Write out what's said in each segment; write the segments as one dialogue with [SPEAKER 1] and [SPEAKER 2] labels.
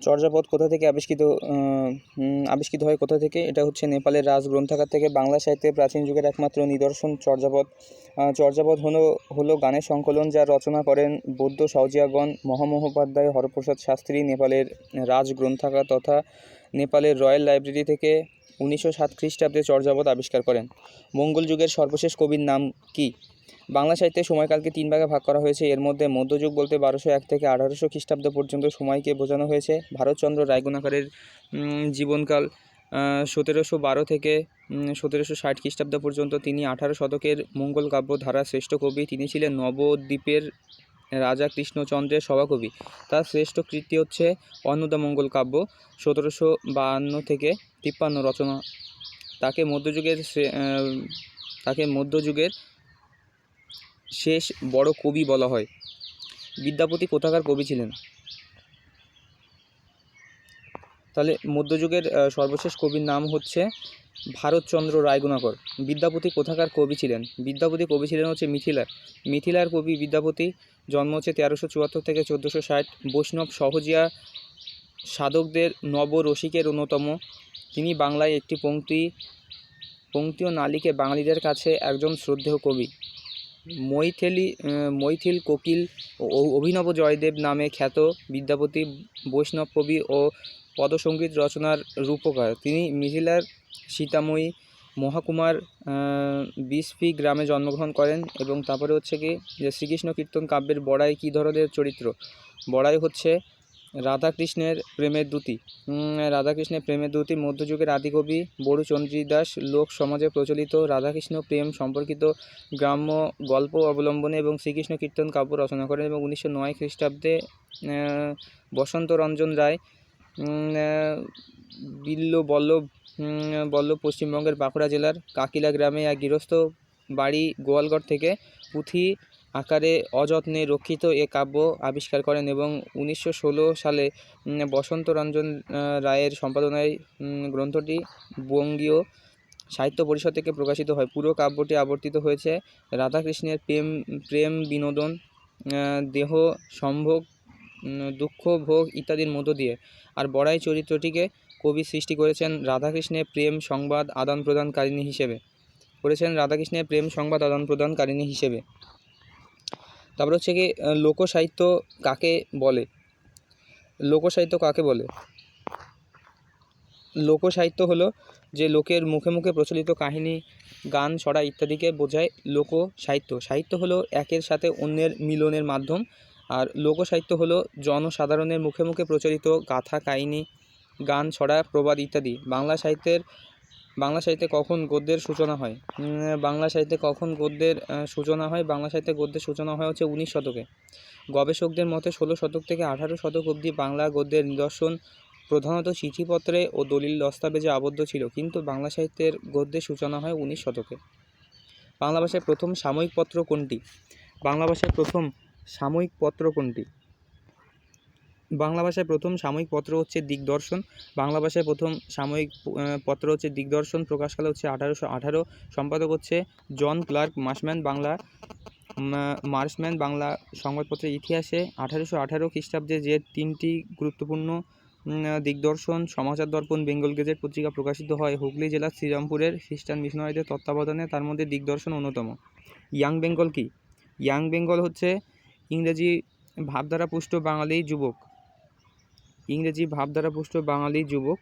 [SPEAKER 1] চর্যাপদ কোথা থেকে আবিষ্কৃত হয় কোথা থেকে? এটা হচ্ছে নেপালের রাজ গ্রন্থাগার থেকে। বাংলা সাহিত্যে প্রাচীন যুগের একমাত্র নিদর্শন চর্যাপদ। চর্যাপদ হলো গানের সংকলন, যা রচনা করেন বৌদ্ধ সহজিয়াগণ। মহামহোপাধ্যায় হরপ্রসাদ শাস্ত্রী নেপালের রাজ গ্রন্থাগার তথা নেপালের রয়্যাল লাইব্রেরি থেকে 1907 খ্রিস্টাব্দে চর্যাপদ আবিষ্কার করেন। মঙ্গল যুগের সর্বশেষ কবির নাম কি? বাংলা সাহিত্যে সময়কালকে 3 ভাগে ভাগ করা হয়েছে। এর মধ্যে মধ্যযুগ বলতে 1201 থেকে 1800 খ্রিস্টাব্দ পর্যন্ত সময়কে বোঝানো হয়েছে। ভারতচন্দ্র রায়গুণাকারের জীবনকাল 1712 থেকে 1760 খ্রিস্টাব্দ পর্যন্ত। তিনি 18 শতকের মঙ্গল কাব্য ধারার শ্রেষ্ঠ কবি। তিনি ছিলেন নবদ্বীপের রাজা কৃষ্ণচন্দ্রের সভাকবি। তার শ্রেষ্ঠ কৃতি হচ্ছে অন্নদামঙ্গল কাব্য, 1752 থেকে 53 রচনা। তাকে মধ্যযুগের শেষ বড় কবি বলা হয়। বিদ্যাপতি কোথাকার কবি ছিলেন? তাহলে মধ্যযুগের সর্বশেষ কবির নাম হচ্ছে ভারতচন্দ্র রায়গুণাকর। বিদ্যাপতি কোথাকার কবি ছিলেন? বিদ্যাপতি কবি ছিলেন হচ্ছে মিথিলার কবি বিদ্যাপতি। জন্ম হচ্ছে 1374 থেকে 1460। বৈষ্ণব সহজিয়া সাধকদের নবরসিকের অন্যতম। তিনি বাংলায় একটি পংক্তি ও নালিকে বাঙালিদের কাছে একজন শ্রদ্ধেয় কবি। মৈথিল কোকিল ও অভিনব জয়দেব নামে খ্যাত বিদ্যাপতি বৈষ্ণব কবি ও পদসঙ্গীত রচনার রূপকার। তিনি মিথিলার সীতাময়ী মহাকুমার বিসপি গ্রামে জন্মগ্রহণ করেন। এবং তারপরে হচ্ছে কি যে শ্রীকৃষ্ণ কীর্তন কাব্যের বড়াই কী ধরনের চরিত্র? বড়াই হচ্ছে রাধাকৃষ্ণের প্রেমের দ্যুতি। মধ্যযুগের আদিকবি বড়ু চন্দ্রীদাস লোক সমাজে প্রচলিত রাধাকৃষ্ণ প্রেম সম্পর্কিত গ্রাম্য গল্প অবলম্বনে এবং শ্রীকৃষ্ণ কীর্তন কাব্য রচনা করেন। এবং 1909 খ্রিস্টাব্দে বসন্ত রঞ্জন রায় বল্লভ পশ্চিমবঙ্গের বাঁকুড়া জেলার কাকিলা গ্রামে এক গৃহস্থ বাড়ি গোয়ালগড় থেকে পুঁথি আকারে অযত্নে রক্ষিত এ কাব্য আবিষ্কার করেন। এবং 1916 সালে বসন্ত রঞ্জন রায়ের সম্পাদনায় গ্রন্থটি বঙ্গীয় সাহিত্য পরিষদ থেকে প্রকাশিত হয়। পুরো কাব্যটি আবর্তিত হয়েছে রাধাকৃষ্ণের প্রেম বিনোদন, দেহ সম্ভোগ, দুঃখ ভোগ ইত্যাদির মধ্য দিয়ে। আর বড়াই চরিত্রটিকে কবি সৃষ্টি করেছেন রাধাকৃষ্ণের প্রেম সংবাদ আদান প্রদানকারিণী হিসেবে। তারপর হচ্ছে কি লোকসাহিত্য কাকে বলে? লোকসাহিত্য হলো যে লোকের মুখে মুখে প্রচলিত কাহিনী, গান, ছড়া ইত্যাদিকে বোঝায় লোকসাহিত্য। সাহিত্য হলো একের সাথে অন্যের মিলনের মাধ্যম। আর লোকসাহিত্য হলো জনসাধারণের মুখে মুখে প্রচলিত গাথা, কাহিনী, গান, ছড়া, প্রবাদ ইত্যাদি। বাংলা সাহিত্যে কখন গদ্যের সূচনা হয়? বাংলা সাহিত্যে গদ্যের সূচনা হয় হচ্ছে 19 শতকে। গবেষকদের মতে 16 শতক থেকে 18 শতক অবধি বাংলা গদ্যের নিদর্শন প্রধানত চিঠিপত্রে ও দলিল দস্তাবেজে আবদ্ধ ছিল, কিন্তু বাংলা সাহিত্যের গদ্যের সূচনা হয় 19 শতকে। বাংলা ভাষায় প্রথম সাময়িক পত্র কোনটি? বাংলা ভাষায় প্রথম সাময়িক পত্র হচ্ছে দিগদর্শন। প্রকাশকাল হচ্ছে 1818। সম্পাদক হচ্ছে জন ক্লার্ক মার্শম্যান। বাংলা সংবাদপত্রের ইতিহাসে 1818 খ্রিস্টাব্দে যে 3টি গুরুত্বপূর্ণ দিগদর্শন, সমাচার দর্পণ, বেঙ্গল গেজেট পত্রিকা প্রকাশিত হয় হুগলি জেলার শ্রীরামপুরের খ্রিস্টান মিশনারিদের তত্ত্বাবধানে, তার মধ্যে দিগদর্শন অন্যতম। ইয়াং বেঙ্গল কি? ইয়াং বেঙ্গল হচ্ছে ইংরেজি ভাবধারা পুষ্ট বাঙালি যুবক,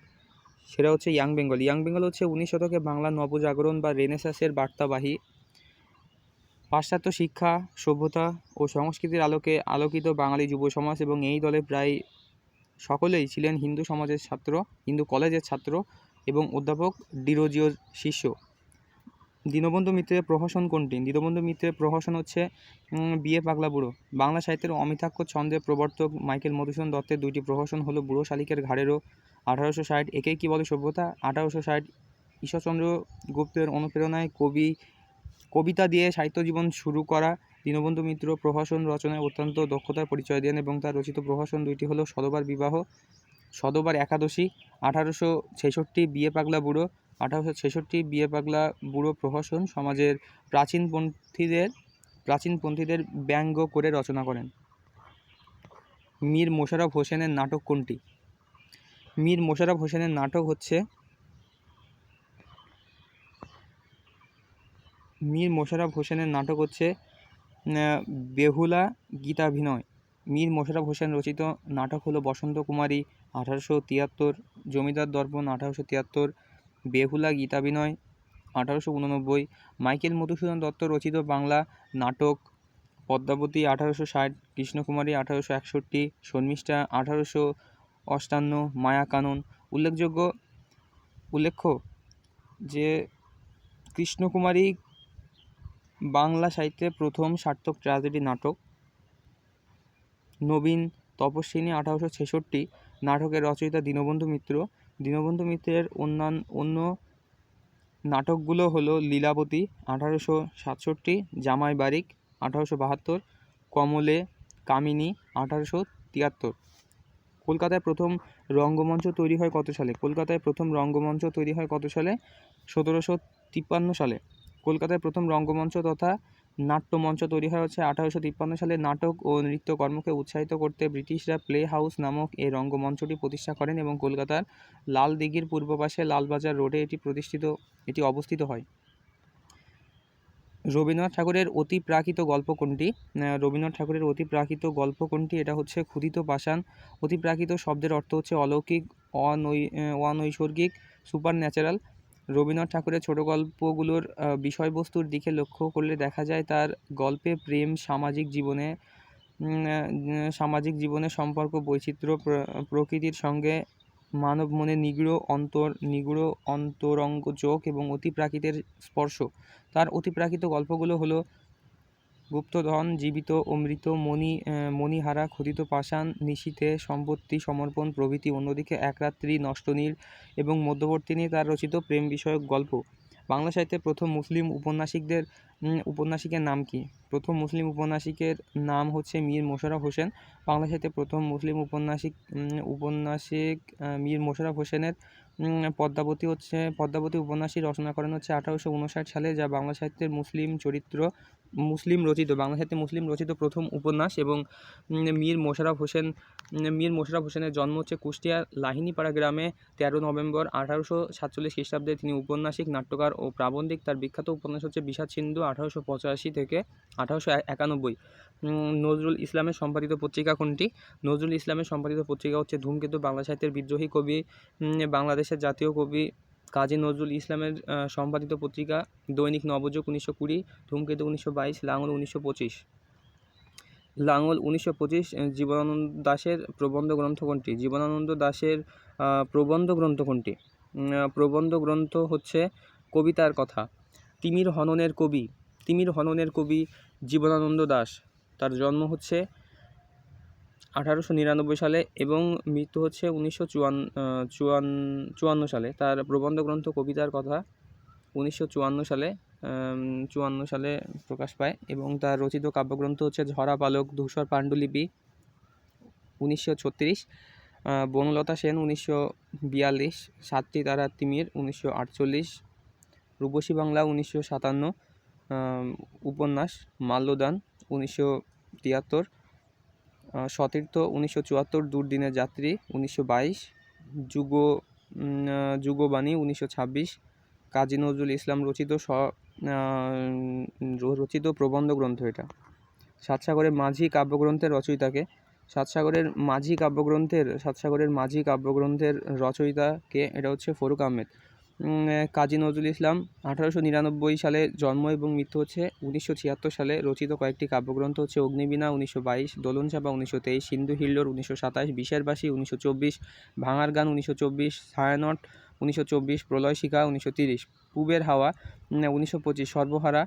[SPEAKER 1] সেটা হচ্ছে ইয়াং বেঙ্গল হচ্ছে 19 শতকে বাংলা নবজাগরণ বা রেনেসাঁসের বার্তাবাহী। পাশ্চাত্য শিক্ষা, সভ্যতা ও সংস্কৃতির আলোকে আলোকিত বাঙালি যুব সমাজ, এবং এই দলে প্রায় সকলেই ছিলেন হিন্দু কলেজের ছাত্র এবং অধ্যাপক ডিরোজিওর শিষ্য। দীনবন্ধু মিত্রের প্রহসন কোনটি? দীনবন্ধু মিত্রের প্রহসন হচ্ছে বিয়ে পাগলা বুড়ো। বাংলা সাহিত্যের অমিতাক্ষ ছন্দের প্রবর্তক মাইকেল মধুসূদন দত্তের 2টি প্রহসন হলো বুড়ো শালিকের ঘাড়েরও 1860, একেই কি বলে সভ্যতা 1860। ঈশ্বরচন্দ্র গুপ্তের অনুপ্রেরণায় কবিতা দিয়ে সাহিত্য জীবন শুরু করা দীনবন্ধু মিত্র প্রহসন রচনায় অত্যন্ত দক্ষতার পরিচয় দেন, এবং তার রচিত প্রহসন 2টি হলো সদবার একাদশী 1866, বিয়ে পাগলা বুড়ো 1866। বিয়ে পাগলা বুড়ো প্রহসন সমাজের প্রাচীনপন্থীদের ব্যঙ্গ করে রচনা করেন। মীর মোশাররফ হোসেনের নাটক কোনটি? মীর মোশাররফ হোসেনের নাটক হচ্ছে বেহুলা গীতাভিনয়। মীর মোশাররফ হোসেন রচিত নাটক হলো বসন্ত কুমারী 1873, জমিদার দর্পণ 1873, বেহুলা গীতাভিনয় 1889, মাইকেল মধুসূদন দত্ত রচিত বাংলা নাটক পদ্মাবতী 1860, কৃষ্ণকুমারী 1861, শর্মিষ্ঠা 1858, মায়া কানন। উল্লেখ্য যে কৃষ্ণকুমারী বাংলা সাহিত্যে প্রথম সার্থক ট্র্যাজেডি নাটক। নবীন তপস্বিনী 1866, নাটকের রচয়িতা দীনবন্ধু মিত্র। দীনবন্ধু মিত্রের অন্য নাটকগুলো হলো লীলাবতী 1867, জামাই বারিক 1872, কমলে কামিনী 1873। কলকাতায় প্রথম রঙ্গমঞ্চ তৈরি হয় কত সালে? 1753 সালে। কলকাতায় প্রথম রঙ্গমঞ্চ তথা নাট্যমঞ্চ তৈরি হয় হচ্ছে 1853 সালে। নাটক ও নৃত্যকর্মকে উৎসাহিত করতে ব্রিটিশরা প্লে হাউস নামক এই রঙ্গমঞ্চটি প্রতিষ্ঠা করেন এবং কলকাতার লাল দিঘির পূর্ব পাশে লালবাজার রোডে এটি অবস্থিত হয়। রবীন্দ্রনাথ ঠাকুরের অতি প্রাকৃত গল্প কোনটি? এটা হচ্ছে ক্ষুধিত পাষাণ। অতি প্রাকৃত শব্দের অর্থ হচ্ছে অলৌকিক, অনৈসর্গিক, সুপার ন্যাচারাল। রবীন্দ্রনাথ ঠাকুরের ছোট গল্পগুলোর বিষয়বস্তুর দিকে লক্ষ্য করলে দেখা যায় তার গল্পে প্রেম, সামাজিক জীবনের সম্পর্ক, বৈচিত্র্য, প্রকৃতির সঙ্গে মানব মনের নিগূঢ় অন্তরঙ্গ যোগ এবং অতি প্রাকৃতের স্পর্শ। তার অতিপ্রাকৃত গল্পগুলো হলো গুপ্তধন, জীবিত ও মৃত, মণিহারা, ক্ষুধিত পাষাণ, নিশীথে, সম্পত্তি সমর্পণ প্রভৃতি। অন্যদিকে এক রাত্রি, নষ্টনীড় এবং মধ্যবর্তিনী তার রচিত প্রেম বিষয়ক গল্প। বাংলা সাহিত্যে প্রথম মুসলিম উপন্যাসিকের নাম কি? প্রথম মুসলিম উপন্যাসিকের নাম হচ্ছে মীর মোশাররফ হোসেন। বাংলা সাহিত্যে প্রথম মুসলিম উপন্যাসিক মীর মোশাররফ হোসেনের পদ্মাবতী উপন্যাসটি রচনা করেন হচ্ছে 1859 সালে, যা বাংলা সাহিত্যের মুসলিম রচিত প্রথম উপন্যাস। এবং মীর মোশাররফ হোসেনের জন্ম হচ্ছে কুষ্টিয়ার লাহিনীপাড়া গ্রামে 13 নভেম্বর 1847 খ্রিস্টাব্দে। তিনি উপন্যাসিক, নাট্যকার ও প্রাবন্ধিক। তার বিখ্যাত উপন্যাস হচ্ছে বিষাদ সিন্ধু 1885 থেকে 1891। নজরুল ইসলামের সম্পাদিত পত্রিকা কোনটি? নজরুল ইসলামের সম্পাদিত পত্রিকা হচ্ছে ধূমকেতু। বাংলা সাহিত্যের বিদ্রোহী কবি, বাংলাদেশের জাতীয় কবি কাজী নজরুল ইসলামের সম্পাদিত পত্রিকা দৈনিক নবযুগ 1920, ধূমকেতু 1922, লাঙল 1925। জীবনানন্দ দাশের প্রবন্ধ গ্রন্থ কোনটি? প্রবন্ধ গ্রন্থ হচ্ছে কবিতার কথা। তিমির হননের কবি জীবনানন্দ দাশ। তার জন্ম হচ্ছে 1899 সালে এবং মৃত্যু হচ্ছে 1954 সালে। তার প্রবন্ধ গ্রন্থ কবিতার কথা 1954 সালে প্রকাশ পায় এবং তার রচিত কাব্যগ্রন্থ হচ্ছে ঝরা পালক, ধূসর পাণ্ডুলিপি 1936, বনলতা সেন 1942, সাতটি তারা তিমির 1948, রূপসী বাংলা 1957, উপন্যাস মাল্যদান 1973, সতীর্থ 1974, দুর্দিনের যাত্রী 1922, যুগবাণী 1926, কাজী নজরুল ইসলাম রচিত প্রবন্ধ গ্রন্থ এটা। সাতসাগরের মাঝি কাব্যগ্রন্থের রচয়িতাকে? সাতসাগরের মাঝি কাব্যগ্রন্থের রচয়িতাকে? এটা হচ্ছে ফরুক আহমেদ। কাজী নজরুল ইসলাম 1899 সালে জন্ম এবং মৃত্যু হচ্ছে 1976 সালে। রচিত কয়েকটি কাব্যগ্রন্থ হচ্ছে অগ্নিবীণা 1922, দোলনচাঁপা 1923, সিন্ধু হিল্লোড় 1927, বিষের বাঁশি 1924, ভাঙার গান 1924, ছায়ানট 1924, প্রলয় শিখা 1930, পূবের হাওয়া 1925, সর্বহারা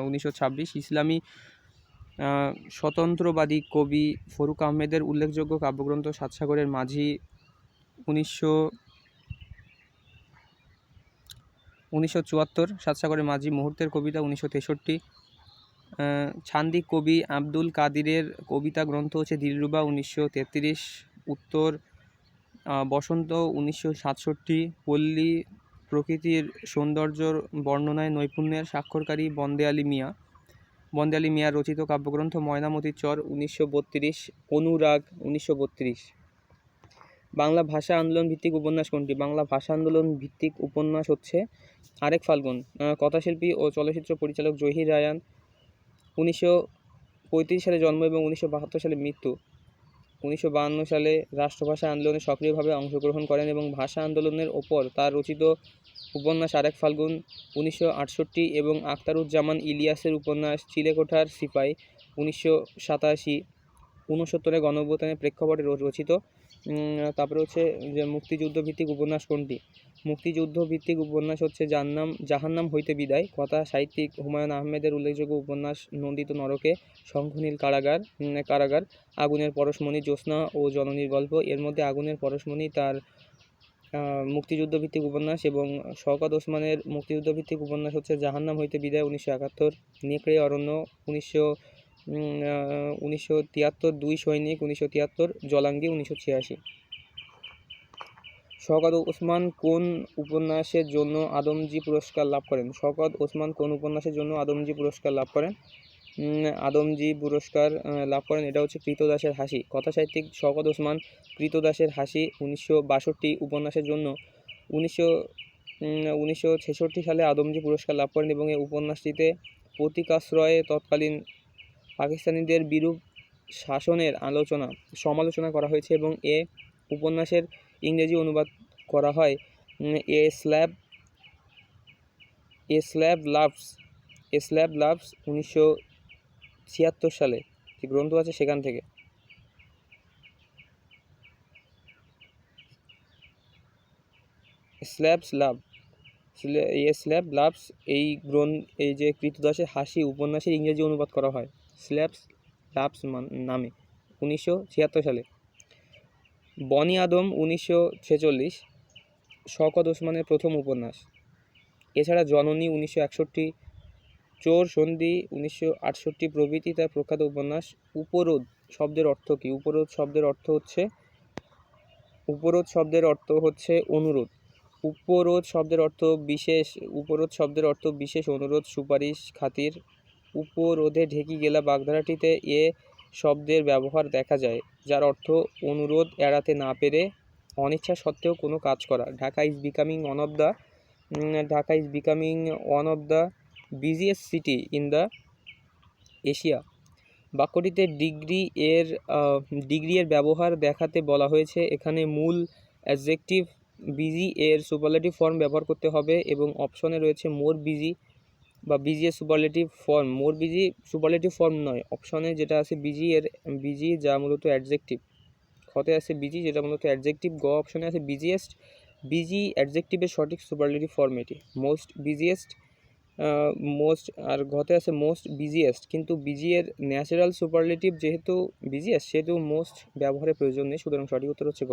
[SPEAKER 1] 1926, ইসলামী স্বতন্ত্রবাদী কবি ফরুক আহমেদের উল্লেখযোগ্য কাব্যগ্রন্থ সাতসাগরের মাঝি 1974, সাতসাগরের মাঝি মুহূর্তের কবিতা 1963, ছান্দিক কবি আব্দুল কাদিরের কবিতা গ্রন্থ হচ্ছে দিলরুবা 1933, উত্তর বসন্ত 1967, পল্লী প্রকৃতির সৌন্দর্যর বর্ণনায় নৈপুণ্যের স্বাক্ষরকারী বন্দে আলী মিয়া বন্দেয়ালী মিয়ার রচিত কাব্যগ্রন্থ ময়নামতির চর 1932, অনুরাগ 1932। বাংলা ভাষা আন্দোলন ভিত্তিক উপন্যাস কোনটি? বাংলা ভাষা আন্দোলন ভিত্তিক উপন্যাস হচ্ছে আরেক ফাল্গুন। কথাশিল্পী ও চলচ্চিত্র পরিচালক জহির রায়হান, 1935 সালে জন্ম এবং 1972 সালে মৃত্যু। 1952 সালে রাষ্ট্রভাষা আন্দোলনে সক্রিয়ভাবে অংশগ্রহণ করেন এবং ভাষা আন্দোলনের ওপর তার রচিত উপন্যাস আরেক ফাল্গুন 1968 এবং আখতারুজ্জামান ইলিয়াসের উপন্যাস চিলেকোঠার সিপাই 1987 69 গণঅভ্যুত্থানের প্রেক্ষাপটে রচিত। তারপরে হচ্ছে যে মুক্তিযুদ্ধ ভিত্তিক উপন্যাস কোনটি? মুক্তিযুদ্ধ ভিত্তিক উপন্যাস হচ্ছে জাহান্নাম হইতে বিদায়। কথা সাহিত্যিক হুমায়ুন আহমেদের উল্লেখযোগ্য উপন্যাস নন্দিত নরকে, শঙ্খনীল কারাগার, আগুনের পরশমণি, জ্যোৎস্না ও জননীর গল্প। এর মধ্যে আগুনের পরশমণি তার মুক্তিযুদ্ধ ভিত্তিক উপন্যাস এবং শওকত ওসমানের মুক্তিযুদ্ধ ভিত্তিক উপন্যাস হচ্ছে জাহান্নাম হইতে বিদায় 1971, নেকড়ে অরণ্য 1973, দুই সৈনিক 1973, জলাঙ্গি 1986। শওকত ওসমান কোন উপন্যাসের জন্য আদমজী পুরস্কার লাভ করেন? শওকত ওসমান কোন উপন্যাসের জন্য আদমজী পুরস্কার লাভ করেন? আদমজী পুরস্কার লাভ করেন এটা হচ্ছে কৃতদাসের হাসি। কথা সাহিত্যিক শওকত ওসমান কৃতদাসের হাসি 1962 উপন্যাসের জন্য 1966 সালে আদমজী পুরস্কার লাভ করেন এবং এই উপন্যাসটিতে প্রতীকাশ্রয়ে তৎকালীন পাকিস্তানিদের বিরূপ শাসনের সমালোচনা করা হয়েছে এবং এ উপন্যাসের ইংরেজি অনুবাদ করা হয় এ স্ল্যাব লাভস 1976 সালে, যে গ্রন্থ আছে সেখান থেকে। স্ল্যাব লাভস এই যে কৃতদাসের হাসি উপন্যাসের ইংরেজি অনুবাদ করা হয় স্ল্যাব লাভস নামে 1976 সালে। বনি আদম 1946 শওকত ওসমানের প্রথম উপন্যাস। এছাড়া জননী 1961, চোর সন্ধি 1968 প্রভৃতি তার প্রখ্যাত উপন্যাস। উপরোধ শব্দের অর্থ কী? উপরোধ শব্দের অর্থ হচ্ছে অনুরোধ। উপরোধ শব্দের অর্থ বিশেষ অনুরোধ, সুপারিশ, খাতির। উপরোধে ঢেকি গেলা বাগধারাটিতে এ শব্দের ব্যবহার দেখা যায়, যার অর্থ অনুরোধ এড়াতে না পেরে অনিচ্ছা সত্ত্বেও কোনো কাজ করা। Dhaka is becoming one of the busiest city in the Asia. বাক্যটিতে ডিগ্রি এর ব্যবহার দেখাতে বলা হয়েছে। এখানে মূল অ্যাডজেক্টিভ বিজি এর সুপারলেটিভ ফর্ম ব্যবহার করতে হবে এবং অপশনে রয়েছে মোর বিজি বা বিজি এর superlative form. More busy superlative form নয়, অপশনে যেটা আছে বিজি যা মূলত অ্যাডজেক্টিভ। খতে আছে বিজি যেটা মূলত অ্যাডজেক্টিভ। গ অপশনে আছে বিজিয়েস্ট, বিজি অ্যাডজেক্টিভের সঠিক সুপারলেটিভ ফর্ম এটি। আর ঘতে আছে মোস্ট বিজিয়েস্ট, কিন্তু বিজি এর ন্যাচারাল সুপারলেটিভ যেহেতু বিজিয়েস্ট সেহেতু মোস্ট ব্যবহারের প্রয়োজন নেই, সুতরাং সঠিক উত্তর হচ্ছে গ।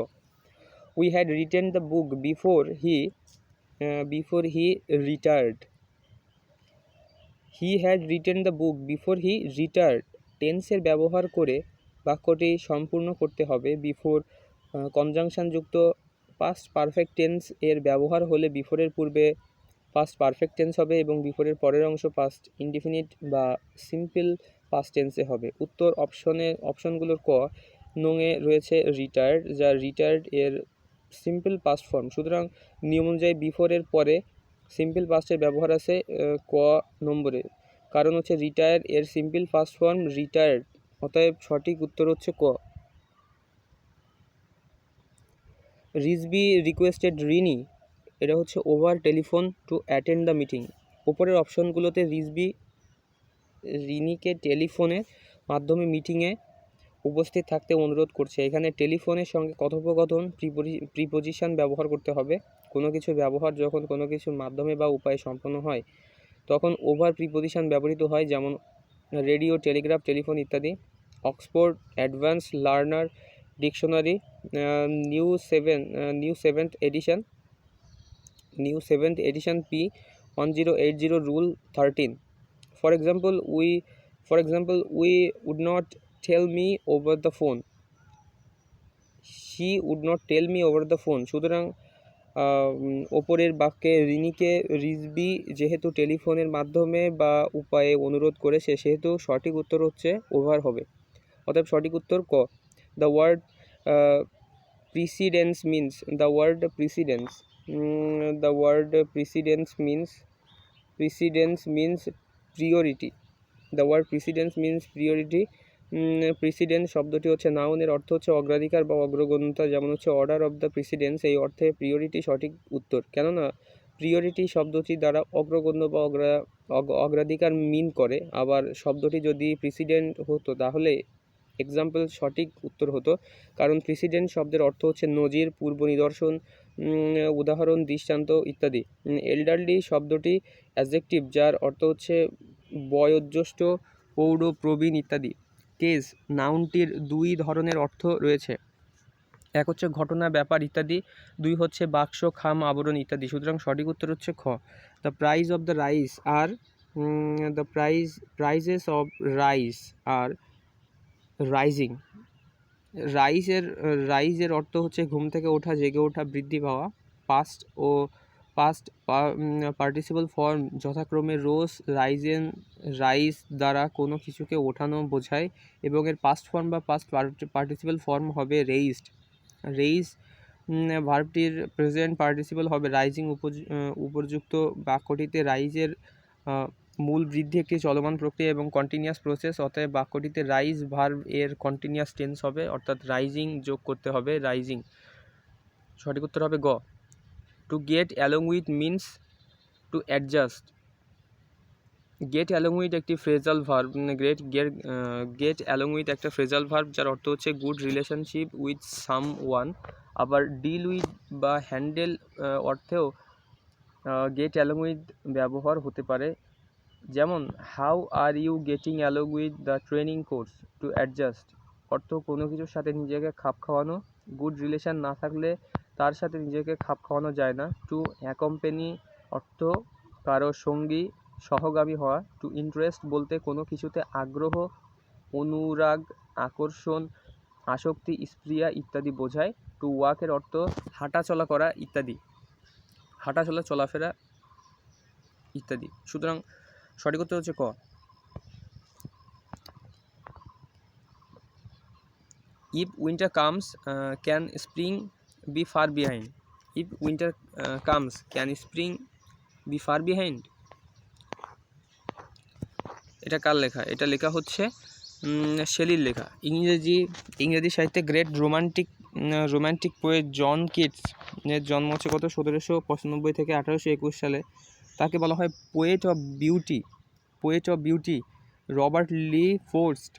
[SPEAKER 1] We had written the book before he retired. He had written the book before he retired টেন্সের ব্যবহার করে বাক্যটি সম্পূর্ণ করতে হবে। বিফোর কনজাংশনযুক্ত পাস্ট পারফেক্ট টেন্স এর ব্যবহার হলে বিফোরের পূর্বে পাস্ট পারফেক্ট টেন্স হবে এবং বিফোরের পরের অংশ পাস্ট ইনডিফিনিট বা সিম্পল পাস্ট টেন্সে হবে। উত্তর অপশনগুলোর ক নংয়ে রয়েছে রিটায়ার্ড, যা রিটায়ার্ড এর সিম্পল পাস্ট ফর্ম। সুতরাং নিয়ম অনুযায়ী বিফোরের পরে সিম্পল পাস্টের ব্যবহার আছে ক নম্বরে, কারণ হচ্ছে রিটায়ার এর সিম্পল পাস্ট ফর্ম রিটায়ার্ড, অতএব সঠিক উত্তর হচ্ছে ক। রিজভি রিকোয়েস্টেড রিনি, এটা হচ্ছে over telephone to attend the meeting. ওপরের অপশনগুলোতে রিনিকে টেলিফোনের মাধ্যমে মিটিংয়ে উপস্থিত থাকতে অনুরোধ করছে। এখানে টেলিফোনের সঙ্গে কথোপকথন প্রিপোজিশন ব্যবহার করতে হবে। কোনো কিছু ব্যবহার যখন কোনো কিছুর মাধ্যমে বা উপায়ে সম্পন্ন হয় তখন ওভার প্রিপোজিশন ব্যবহৃত হয়, যেমন রেডিও, টেলিগ্রাফ, টেলিফোন ইত্যাদি। Oxford advance learner dictionary new seventh edition P1080 rule 13। For example, we would not tell me over the phone. She would not tell me over the phone. সুতরাং ওপরের বাক্যে রিনিকে রিজভি যেহেতু টেলিফোনের মাধ্যমে বা উপায়ে অনুরোধ করেছে সেহেতু সঠিক উত্তর হচ্ছে ওভার হবে। অতএব সঠিক উত্তর ক। The word precedence means the word precedence the word precedence means priority. The word precedence means priority. Precedence শব্দটি হচ্ছে নাউনের অর্থ হচ্ছে অগ্রাধিকার বা অগ্রগণ্যতা, যেমন হচ্ছে অর্ডার অফ দ্য প্রিসিডেন্স, এই অর্থে প্রিওরিটি সঠিক উত্তর। কেননা প্রিওরিটি শব্দটি দ্বারা অগ্রগণ্য বা অগ্রাধিকার মিন করে। আবার শব্দটি যদি প্রিসিডেন্ট হতো তাহলে এক্সাম্পল সঠিক উত্তর হতো, কারণ প্রিসিডেন্ট শব্দের অর্থ হচ্ছে নজির, পূর্ব নিদর্শন, উদাহরণ, দৃষ্টান্ত ইত্যাদি। এল্ডারলি শব্দটি অ্যাডজেক্টিভ যার অর্থ হচ্ছে বয়োজ্যেষ্ঠ, প্রৌঢ়, প্রবীণ ইত্যাদি। কেস নাউনটির দুই ধরনের অর্থ রয়েছে, এক হচ্ছে ঘটনা, ব্যাপার ইত্যাদি, দুই হচ্ছে বাক্স, খাম, আবরণ ইত্যাদি। সুতরাং সঠিক উত্তর হচ্ছে খ। The price of the rice আর the prices of rice are rising. রাইজের অর্থ হচ্ছে ঘুম থেকে ওঠা, জেগে ওঠা, বৃদ্ধি পাওয়া। পাস্ট পার্টিসিপল ফর্ম যথাক্রমে রোজ, রাইজেন, রাইজ দ্বারা কোনো কিছুকে ওঠানো বোঝায় এবং এর পাস্ট ফর্ম বা পাস্ট পার্টিসিপল ফর্ম হবে রেইজড। ভার্বটির প্রেজেন্ট পার্টিসিপল হবে রাইজিং। উপযুক্ত বাক্যটিতে রাইজের মূল বৃদ্ধি একটি চলমান প্রক্রিয়া এবং কন্টিনিউয়াস প্রসেস, অতএব বাক্যটিতে রাইজ ভার্ব এর কন্টিনিউয়াস টেন্স হবে, অর্থাৎ রাইজিং যোগ করতে হবে, রাইজিং। সঠিক উত্তর হবে গ। To get along with means to adjust. Get along with একটি phrasal verb. Get along with একটা ফ্রেজাল ভার্ব যার অর্থ হচ্ছে good relationship with someone. আবার ডিল উইথ বা হ্যান্ডেল অর্থেও গেট অ্যালং উইথ ব্যবহার হতে পারে, যেমন how are you getting along with the training course. To adjust অর্থ কোনো কিছুর সাথে নিজেকে খাপ খাওয়ানো। গুড রিলেশন না থাকলে তার সাথে নিজেকে খাপ খাওয়ানো যায় না। টু অ্যাকম্পেনি অর্থ কারো সঙ্গী, সহগামী হওয়া। টু ইন্টারেস্ট বলতে কোনো কিছুতে আগ্রহ, অনুরাগ, আকর্ষণ, আসক্তি, স্প্রিয়া ইত্যাদি বোঝায়। টু ওয়াকের অর্থ হাঁটাচলা করা ইত্যাদি, হাঁটাচলা, চলাফেরা ইত্যাদি। সুতরাং সঠিক উত্তর হচ্ছে ক। If winter comes can spring be far behind. If winter comes can spring be far behind. এটা কার লেখা? এটা লেখা হচ্ছে শেলির লেখা। ইংরেজি সাহিত্যে great romantic poet John Keats এর জন্ম হচ্ছে কত 1795 থেকে 1821 সালে। তাকে বলা হয় poet of beauty. Robert Lee Frost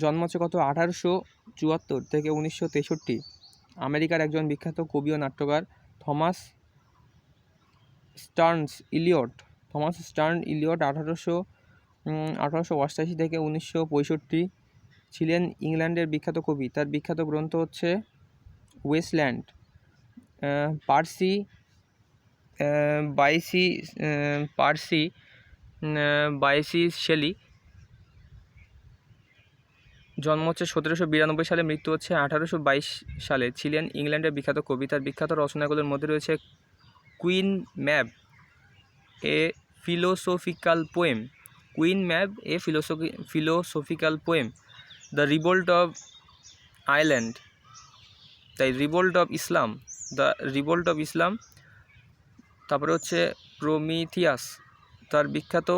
[SPEAKER 1] জন্ম হচ্ছে কত 1874 থেকে 1963। আমেরিকার একজন বিখ্যাত কবি ও নাট্যকার থমাস স্টার্ন ইলিয়ট 1888 থেকে 1965 ছিলেন ইংল্যান্ডের বিখ্যাত কবি। তার বিখ্যাত গ্রন্থ হচ্ছে ওয়েস্টল্যান্ড। পার্সি শেলি জন্ম হচ্ছে 1792 সালে, মৃত্যু হচ্ছে 1822 সালে, ছিলেন ইংল্যান্ডের বিখ্যাত কবি। তার বিখ্যাত রচনাগুলোর মধ্যে রয়েছে Queen Mab a philosophical poem, the revolt of Ireland, the revolt of Islam. তারপরে হচ্ছে প্রমিথিয়াস, তার বিখ্যাত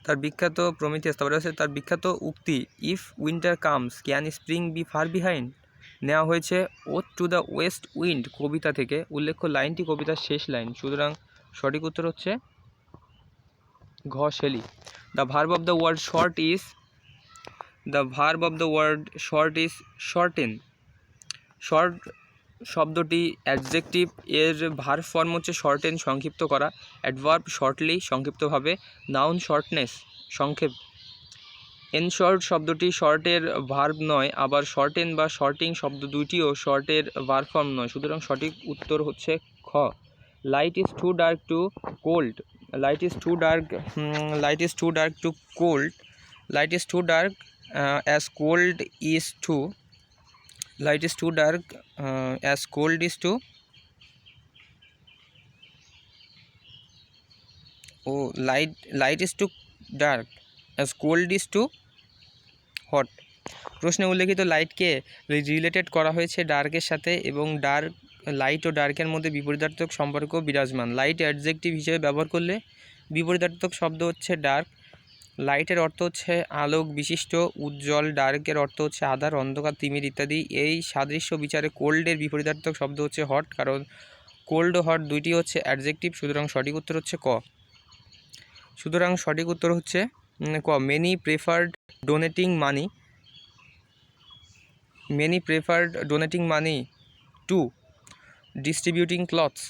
[SPEAKER 1] তারপরে হচ্ছে তার বিখ্যাত উক্তি if winter comes can spring be far behind, নেওয়া হয়েছে ode to the west wind কবিতা থেকে। উল্লেখ্য লাইনটি কবিতার শেষ লাইন। সুতরাং সঠিক উত্তর হচ্ছে ঘ, Shelley. The verb of the word short is shorten. Short শব্দটি অ্যাডজেক্টিভ, এর ভার্ব ফর্ম হচ্ছে শর্টেন, সংক্ষিপ্ত করা। অ্যাডভার্ব শর্টলি, সংক্ষিপ্তভাবে। নাউন শর্টনেস, সংক্ষেপ। এনশর্ট শব্দটি শর্টের ভার্ব নয়, আবার শর্টেন বা শর্টিং শব্দ দুইটিও শর্টের ভার্ব ফর্ম নয়। সুতরাং সঠিক উত্তর হচ্ছে খ। Light is to dark to cold. Light is to dark as cold is too light is too dark, as cold is too light is too dark, as cold is too hot। প্রশ্নে উল্লেখিত লাইটকে related করা হয়েছে ডার্কের সাথে এবং light ও ডার্কের মধ্যে বিপরীতার্থক সম্পর্ক বিরাজমান। Light adjective হিসেবে ব্যবহার করলে বিপরীতার্থক শব্দ হচ্ছে ডার্ক। লাইটের অর্থ হচ্ছে আলোক বিশিষ্ট, উজ্জ্বল। ডার্কের অর্থ হচ্ছে আধার, অন্ধকার, তিমির ইত্যাদি। এই সাদৃশ্য বিচারে কোল্ডের বিপরীতার্থক শব্দ হচ্ছে হট, কারণ কোল্ড ও হট দুইটি হচ্ছে অ্যাডজেক্টিভ। সুতরাং সঠিক উত্তর হচ্ছে ক। সুতরাং সঠিক উত্তর হচ্ছে ক। Many preferred donating money to distributing clothes.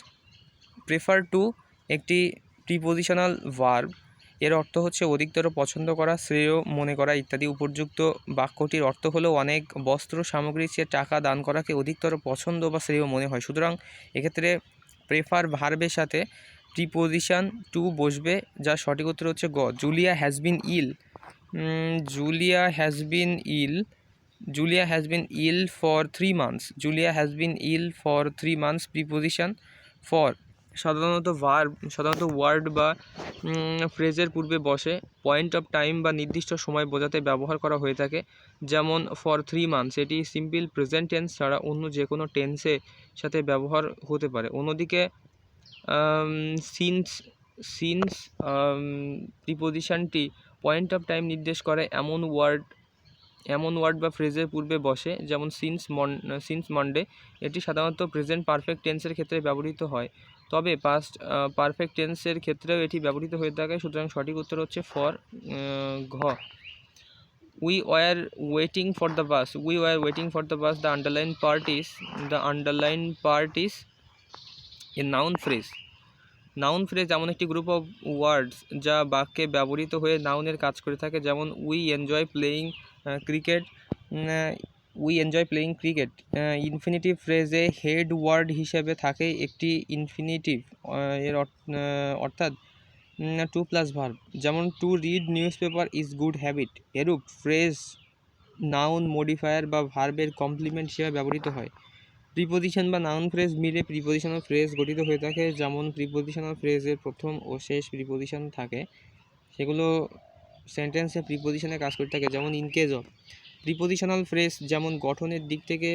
[SPEAKER 1] Prefer to একটি প্রিপোজিশনাল ভার্ব, এর অর্থ হচ্ছে অধিকতর পছন্দ করা, শ্রেয় মনে করা ইত্যাদি। উপযুক্ত বাক্যটির অর্থ হলো অনেক বস্ত্র সামগ্রীর চেয়ে টাকা দান করাকে অধিকতর পছন্দ বা শ্রেয় মনে হয়। সুতরাং এক্ষেত্রে প্রেফার ভার্বের সাথে প্রিপোজিশন টু বসবে, যার সঠিক উত্তর হচ্ছে গ। Julia has been ill for 3 months। Julia has been ill for 3 months। Preposition for সাধারণত ওয়ার্ড বা ফ্রেজের পূর্বে বসে। পয়েন্ট অফ টাইম বা নির্দিষ্ট সময় বোঝাতে ব্যবহার করা হয়ে থাকে, যেমন ফর 3 months। এটি সিম্পল প্রেজেন্ট টেন্স ছাড়া অন্য যে কোনো টেন্সের সাথে ব্যবহার হতে পারে। অন্যদিকে সিন্স প্রিপোজিশনটি পয়েন্ট অফ টাইম নির্দেশ করে এমন ওয়ার্ড বা ফ্রেজের পূর্বে বসে, যেমন সিন্স মন্ডে। এটি সাধারণত প্রেজেন্ট পারফেক্ট টেন্সের ক্ষেত্রে ব্যবহৃত হয়, তবে পাস্ট পারফেক্ট টেন্সের ক্ষেত্রেও এটি ব্যবহৃত হয়ে থাকে। সুতরাং সঠিক উত্তর হচ্ছে ফর ঘ। We were waiting for the bus. The underline part is a noun phrase. Noun phrase এমন একটি গ্রুপ অফ ওয়ার্ডস যা বাক্যে ব্যবহৃত হয়ে নাউনের কাজ করে থাকে, যেমন we enjoy playing cricket. Infinitive ফ্রেজে হেড ওয়ার্ড হিসেবে থাকে একটি ইনফিনিটিভ, এর অর্থাৎ 2+ ভার্ব, যেমন to read newspaper is good habit. এরূপ ফ্রেজ নাউন মডিফায়ার বা ভার্বের কমপ্লিমেন্ট হিসেবে ব্যবহৃত হয়। প্রিপোজিশন বা নাউন ফ্রেজ মিলে প্রিপোজিশনাল ফ্রেজ গঠিত হয়ে থাকে, যেমন প্রিপোজিশনাল ফ্রেজের প্রথম ও শেষ প্রিপোজিশন থাকে, সেগুলো সেন্টেন্সে প্রিপোজিশনে কাজ করে থাকে, যেমন in case of. Prepositional phrase যেমন গঠনের দিক থেকে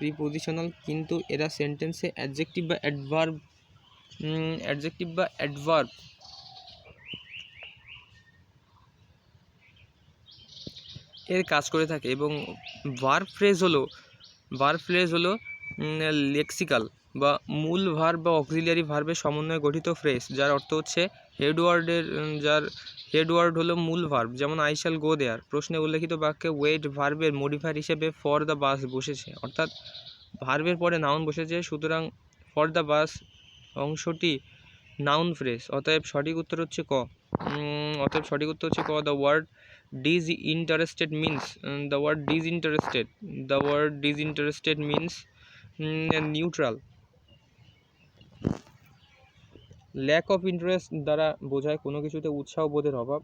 [SPEAKER 1] প্রিপোজিশনাল, কিন্তু এরা সেন্টেন্সে অ্যাডজেক্টিভ বা অ্যাডভার্ব এর কাজ করে থাকে। এবং ভার্ব ফ্রেজ হলো লেক্সিক্যাল বা মূল ভার্ব বা অক্সিলিয়ারি ভার্বের সমন্বয়ে গঠিত ফ্রেজ, যার অর্থ হচ্ছে হেডওয়ার্ড হলো মূল ভার্ব, যেমন আই শ্যাল গো দেয়ার। প্রশ্নে উল্লেখিত বাক্যে ওয়েট ভার্বের মডিফায়ার হিসেবে ফর দ্য বাস বসেছে, অর্থাৎ ভার্বের পরে নাউন বসেছে। সুতরাং ফর দ্য বাস অংশটি নাউন ফ্রেজ। অতএব সঠিক উত্তর হচ্ছে ক। The word disinterested means neutral. Lack of interest দ্বারা বোঝায় কোনো কিছুতে উৎসাহ বোধের অভাব।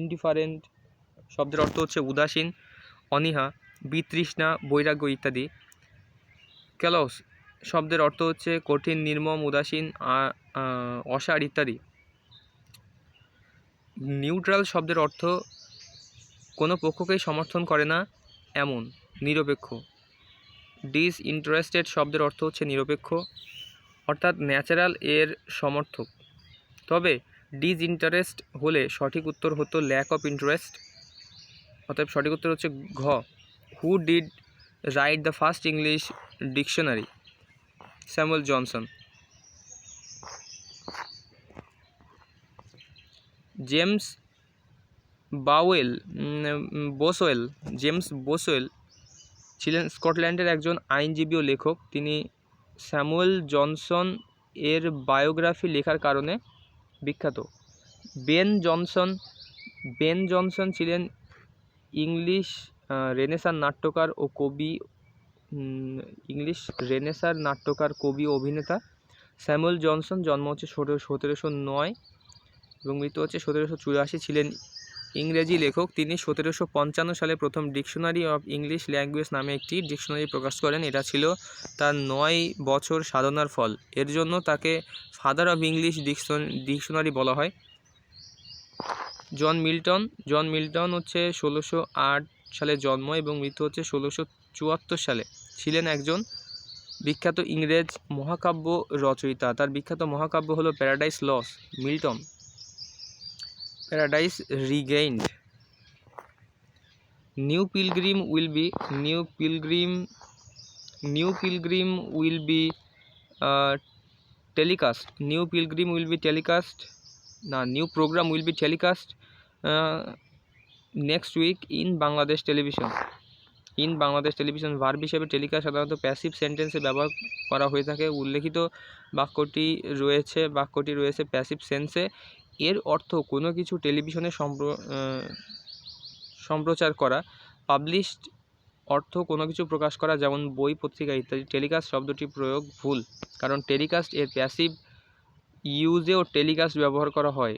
[SPEAKER 1] ইনডিফারেন্ট শব্দের অর্থ হচ্ছে উদাসীন, অনীহা, বিতৃষ্ণা, বৈরাগ্য ইত্যাদি। ক্যালস শব্দের অর্থ হচ্ছে কঠিন, নির্মম, উদাসীন, অসার ইত্যাদি। নিউট্রাল শব্দের অর্থ কোনো পক্ষকেই সমর্থন করে না এমন, নিরপেক্ষ। ডিসইন্টারেস্টেড শব্দের অর্থ হচ্ছে নিরপেক্ষ, অর্থাৎ ন্যাচারাল এর সমর্থক। তবে ডিসইন্টারেস্ট হলে সঠিক উত্তর হতো ল্যাক অফ ইন্টারেস্ট। অতএব সঠিক উত্তর হচ্ছে ঘ। Who did write the first English dictionary? Samuel Johnson. James Boswell ছিলেন স্কটল্যান্ডের একজন আইনজীবী ও লেখক। তিনি স্যামুয়েল জনসন এর বায়োগ্রাফি লেখার কারণে বিখ্যাত। বেন জনসন ছিলেন ইংলিশ রেনেসাঁ নাট্যকার, কবি ও অভিনেতা। স্যামুয়েল জনসন জন্ম হচ্ছে 1709 এবং মৃত্যু হচ্ছে 1784, ছিলেন ইংরেজি লেখক। তিনি 1755 সালে প্রথম ডিকশনারি অফ ইংলিশ ল্যাঙ্গুয়েজ নামে একটি ডিকশনারি প্রকাশ করেন। এটা ছিল তার 9 বছর সাধনার ফল। এর জন্য তাকে ফাদার অফ ইংলিশ ডিকশনারি বলা হয়। জন মিল্টন হচ্ছে 1608 সালে জন্ম এবং মৃত্যু হচ্ছে 1674 সালে। ছিলেন একজন বিখ্যাত ইংরেজ মহাকাব্য রচয়িতা। তার বিখ্যাত মহাকাব্য হলো Paradise Lost, Milton. Paradise Regained. New pilgrim will be telecast. New program will be telecast next week in Bangladesh television. Verb হিসেবে টেলিকাস্ট সাধারণত প্যাসিভ সেন্টেন্সে ব্যবহার করা হয়ে থাকে। উল্লেখিত বাক্যটি রয়েছে প্যাসিভ সেন্সে। এর অর্থ কোনো কিছু টেলিভিশনে সম্প্রচার করা। পাবলিশড অর্থ কোনো কিছু প্রকাশ করা, যেমন বই, পত্রিকা ইত্যাদি। টেলিকাস্ট শব্দটি প্রয়োগ ভুল, কারণ টেলিকাস্ট এর প্যাসিভ ইউজেও টেলিকাস্ট ব্যবহার করা হয়।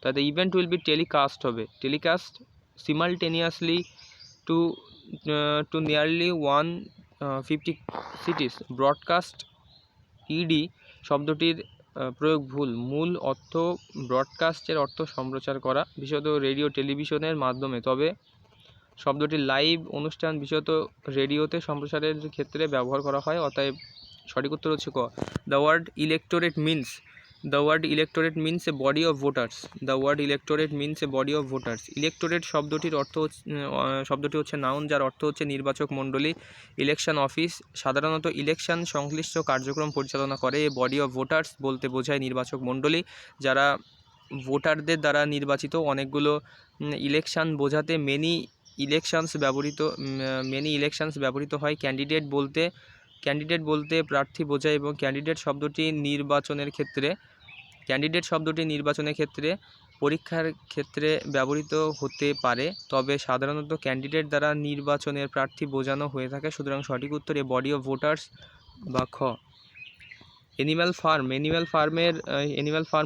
[SPEAKER 1] তাতে ইভেন্ট উইল বি টেলিকাস্ট হবে। Telecast simultaneously to nearly 150 cities. Broadcasted শব্দটির প্রয়োগ ভুল। মূল অর্থ ব্রডকাস্টের অর্থ সম্প্রচার করা, বিশেষত রেডিও টেলিভিশনের মাধ্যমে। তবে শব্দটি লাইভ অনুষ্ঠান বিশেষত রেডিওতে সম্প্রচারের ক্ষেত্রে ব্যবহার করা হয়। অতএব সঠিক উত্তর হচ্ছে ক। The word electorate means a body of voters. Electorate শব্দটি হচ্ছে নাউন, যার অর্থ হচ্ছে নির্বাচক মণ্ডলী। ইলেকশন অফিস সাধারণত ইলেকশন সংশ্লিষ্ট কার্যক্রম পরিচালনা করে। এ বডি অফ ভোটার্স বলতে বোঝায় নির্বাচক মণ্ডলী, যারা ভোটারদের দ্বারা নির্বাচিত। অনেকগুলো ইলেকশন বোঝাতে মেনি ইলেকশনস ব্যবহৃত হয়। ক্যান্ডিডেট বলতে প্রার্থী বোঝায় এবং ক্যান্ডিডেট শব্দটি নির্বাচনের ক্ষেত্রে পরীক্ষার ক্ষেত্রে ব্যবহৃত হতে পারে, তবে সাধারণত ক্যান্ডিডেট দ্বারা নির্বাচনের প্রার্থী বোঝানো হয়ে থাকে। সুতরাং সঠিক উত্তর এ বডি অফ ভোটার্স বা খ। Animal Farm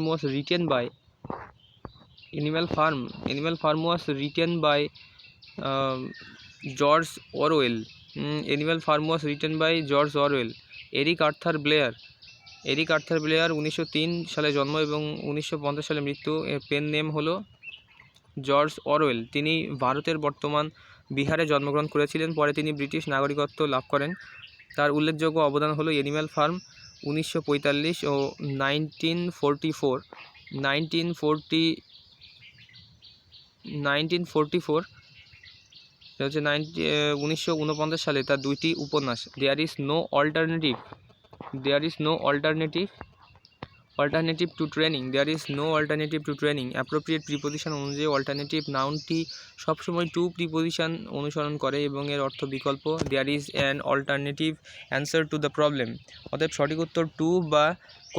[SPEAKER 1] was written by George Orwell. Eric Arthur Blair 1903 সালে জন্ম এবং 1950 সালে মৃত্যু। এর পেন নেম হলো জর্জ অরওয়েল। তিনি ভারতের বর্তমান বিহারে জন্মগ্রহণ করেছিলেন। পরে তিনি ব্রিটিশ নাগরিকত্ব লাভ করেন। তার উল্লেখযোগ্য অবদান হলো অ্যানিম্যাল ফার্ম 1945 ও 1944 1949 সালে তার দুইটি উপন্যাস there is no alternative to training appropriate preposition অনুযায়ী অল্টারনেটিভ নাউনটি সবসময় টু প্রিপোজিশন অনুসরণ করে এবং এর অর্থ বিকল্প। There is an alternative answer to the problem. অতএব সঠিক উত্তর টু বা ক।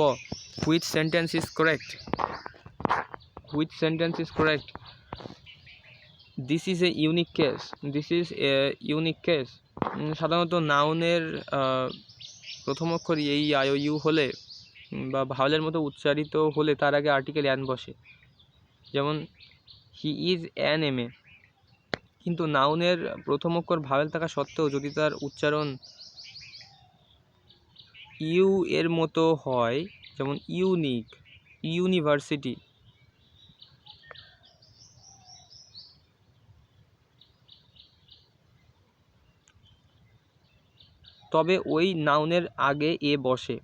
[SPEAKER 1] Which sentence is correct? This is a unique case. সাধারণত নাউনের প্রথম অক্ষর এই আই ও ইউ হলে বা ভাওয়েলের মতো উচ্চারিত হলে তার আগে আর্টিকেল অ্যান বসে, যেমন হি ইজ অ্যান এমএ। কিন্তু নাউনের প্রথম অক্ষর ভাওয়েল থাকা সত্ত্বেও যদি তার উচ্চারণ ইউ এর মতো হয়, যেমন ইউনিক, ইউনিভার্সিটি, তবে ওই নাউনের আগে এ বসে।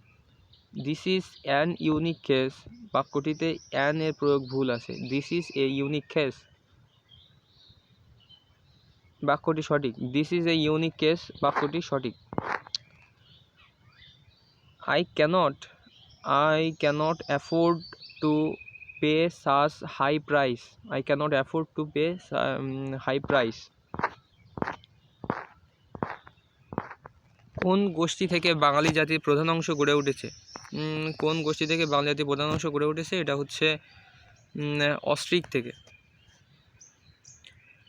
[SPEAKER 1] This is an unique case বাক্যটিতে অ্যান এর প্রয়োগ ভুল আছে। This is a unique case বাক্যটি সঠিক। This is a unique case বাক্যটি সঠিক। I cannot afford to pay such high price. কোন গোষ্ঠী থেকে বাঙালি জাতির প্রধান অংশ গড়ে উঠেছে? এটা হচ্ছে অস্ট্রিক থেকে।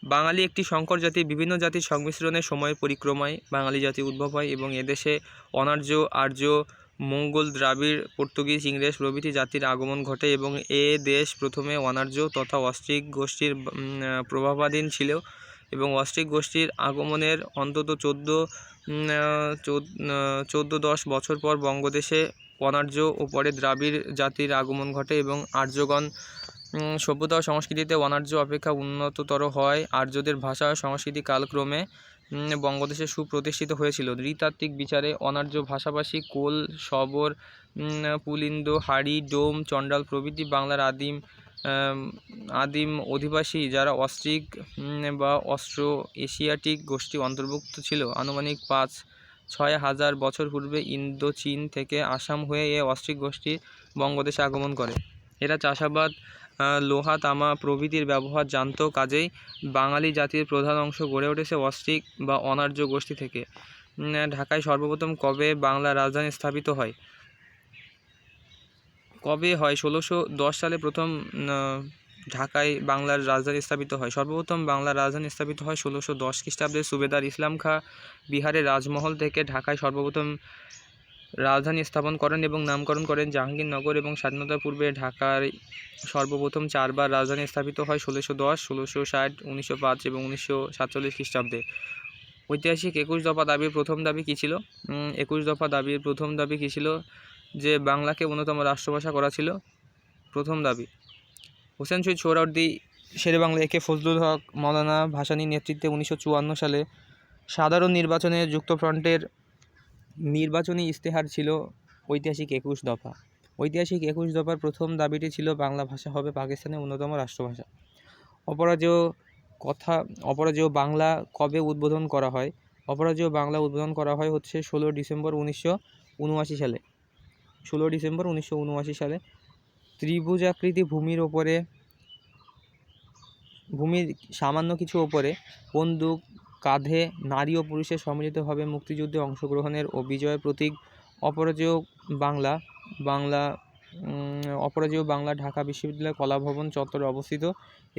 [SPEAKER 1] বাঙালি একটি সংকর জাতি। বিভিন্ন জাতির সংমিশ্রণে সময়ের পরিক্রমায় বাঙালি জাতি উদ্ভব হয় এবং এদেশে অনার্য, আর্য, মঙ্গোল, দ্রাবিড়, পর্তুগিজ, ইংরেজ প্রভৃতি জাতির আগমন ঘটে এবং এ দেশ প্রথমে অনার্য তথা অস্ট্রিক গোষ্ঠীর প্রভাবাধীন ছিল এবং অস্ট্রিক গোষ্ঠীর আগমনের অন্তত 14-10 বছর পর বঙ্গদেশে অনার্য ও পরে দ্রাবিড় জাতির আগমন ঘটে এবং আর্যগণ সভ্যতা ও সংস্কৃতিতে অনার্য অপেক্ষা উন্নততর হয়। আর্যদের ভাষা ও সংস্কৃতি কালক্রমে বঙ্গদেশে সুপ্রতিষ্ঠিত হয়েছিল। নৃতাত্ত্বিক বিচারে অনার্য ভাষাভাষী কোল, শবর, পুলিন্দ, হাড়ি, ডোম, চণ্ডাল প্রভৃতি বাংলার আদিম অধিবাসী যারা অস্ট্রিক বা অস্ট্রো এশিয়াটিক গোষ্ঠী অন্তর্ভুক্ত ছিল। আনুমানিক 5-6 হাজার বছর পূর্বে ইন্দোচীন থেকে আসাম হয়ে এ অস্ট্রিক গোষ্ঠী বঙ্গদেশে আগমন করে। এরা চাষাবাদ, লোহা, তামা প্রভৃতির ব্যবহার জানত। কাজেই বাঙালি জাতির প্রধান অংশ গড়ে উঠেছে অস্ট্রিক বা অনার্য গোষ্ঠী থেকে। ঢাকায় সর্বপ্রথম কবে বাংলার রাজধানী স্থাপিত হয়? 1610 সালে প্রথম ঢাকায় বাংলার রাজধানী স্থাপিত হয়। সর্বপ্রথম বাংলার রাজধানী স্থাপিত হয় 1610 খ্রিস্টাব্দে। সুবেদার ইসলাম খাঁ বিহারের রাজমহল থেকে ঢাকায় সর্বপ্রথম রাজধানী স্থাপন করেন এবং নামকরণ করেন জাহাঙ্গীরনগর এবং স্বাধীনতার পূর্বে ঢাকায় সর্বপ্রথম 4 বার রাজধানী স্থাপিত হয় 1610, 1660, 1905 এবং 1947 খ্রিস্টাব্দে। ঐতিহাসিক 21 দফা দাবির প্রথম দাবি কী ছিল? 21 দফা দাবির প্রথম দাবি কী ছিল? যে বাংলাকে অন্যতম রাষ্ট্রভাষা করা ছিল প্রথম দাবি। হোসেন শহীদ সোহরাওয়ার্দী শেরেবাংলা একে ফজলুল হক মওলানা ভাসানীর নেতৃত্বে 1954 সালে সাধারণ নির্বাচনে যুক্তফ্রন্টের নির্বাচনী ইশতেহার ছিল ঐতিহাসিক 21 দফা। ঐতিহাসিক 21 দফার প্রথম দাবিটি ছিল বাংলা ভাষা হবে পাকিস্তানের অন্যতম রাষ্ট্রভাষা। অপরাজেয় বাংলা কবে উদ্বোধন করা হয়? অপরাজেয় বাংলা উদ্বোধন করা হয় হচ্ছে 16 ডিসেম্বর 1979 সালে। 16 ডিসেম্বর 1979 সালে ত্রিভুজাকৃতি ভূমির সামান্য কিছু ওপরে বন্দুক কাঁধে নারী ও পুরুষের সম্মিলিতভাবে মুক্তিযুদ্ধে অংশগ্রহণের ও বিজয়ের প্রতীক অপরাজেয় বাংলা ঢাকা বিশ্ববিদ্যালয় কলাভবন চত্বরে অবস্থিত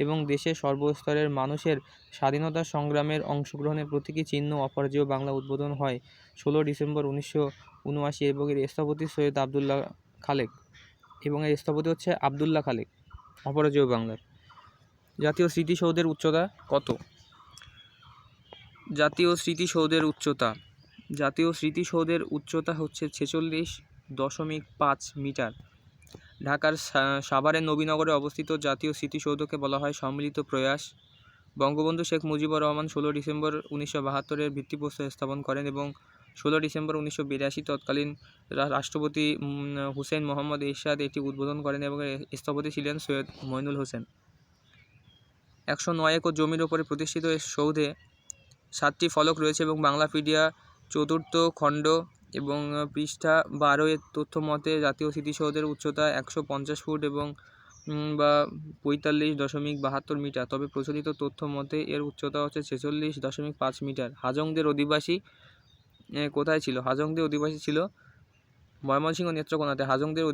[SPEAKER 1] এবং দেশের সর্বস্তরের মানুষের স্বাধীনতা সংগ্রামের অংশগ্রহণের প্রতীকী চিহ্ন অপরাজেয় বাংলা উদ্বোধন হয় 16 ডিসেম্বর 1979 এবং এর স্থপতি সৈয়দ আবদুল্লাহ খালেক এবং এর স্থপতি হচ্ছে আবদুল্লাহ খালেক। অপরাজেয় বাংলার জাতীয় স্মৃতিসৌধের উচ্চতা কত? জাতীয় স্মৃতিসৌধের উচ্চতা হচ্ছে 46.5 মিটার। ঢাকার সাভারের নবীনগরে অবস্থিত জাতীয় স্মৃতিসৌধকে বলা হয় সম্মিলিত প্রয়াস। বঙ্গবন্ধু শেখ মুজিবুর রহমান 16 ডিসেম্বর 1972 ভিত্তিপ্রস্তর স্থাপন করেন এবং 16 ডিসেম্বর 1982 তৎকালীন রাষ্ট্রপতি হুসেন মোহাম্মদ এরশাদ এটি উদ্বোধন করেন এবং স্থপতি ছিলেন সৈয়দ মইনুল হোসেন। 109 একর জমির ওপরে প্রতিষ্ঠিত এই সৌধে 7টি ফলক রয়েছে এবং বাংলাপিডিয়া 4th খণ্ড এবং পৃষ্ঠা 12 এর তথ্য মতে জাতীয় স্মৃতিসৌধের উচ্চতা 150 ফুট এবং বা 45.72 মিটার। তবে প্রচলিত তথ্য মতে এর উচ্চতা হচ্ছে 46.5 মিটার। হাজংদের অধিবাসী কোথায় ছিল? হাজংদের অধিবাসী ছিল ময়মনসিংহ নেত্রকোনাতে। হাজংদের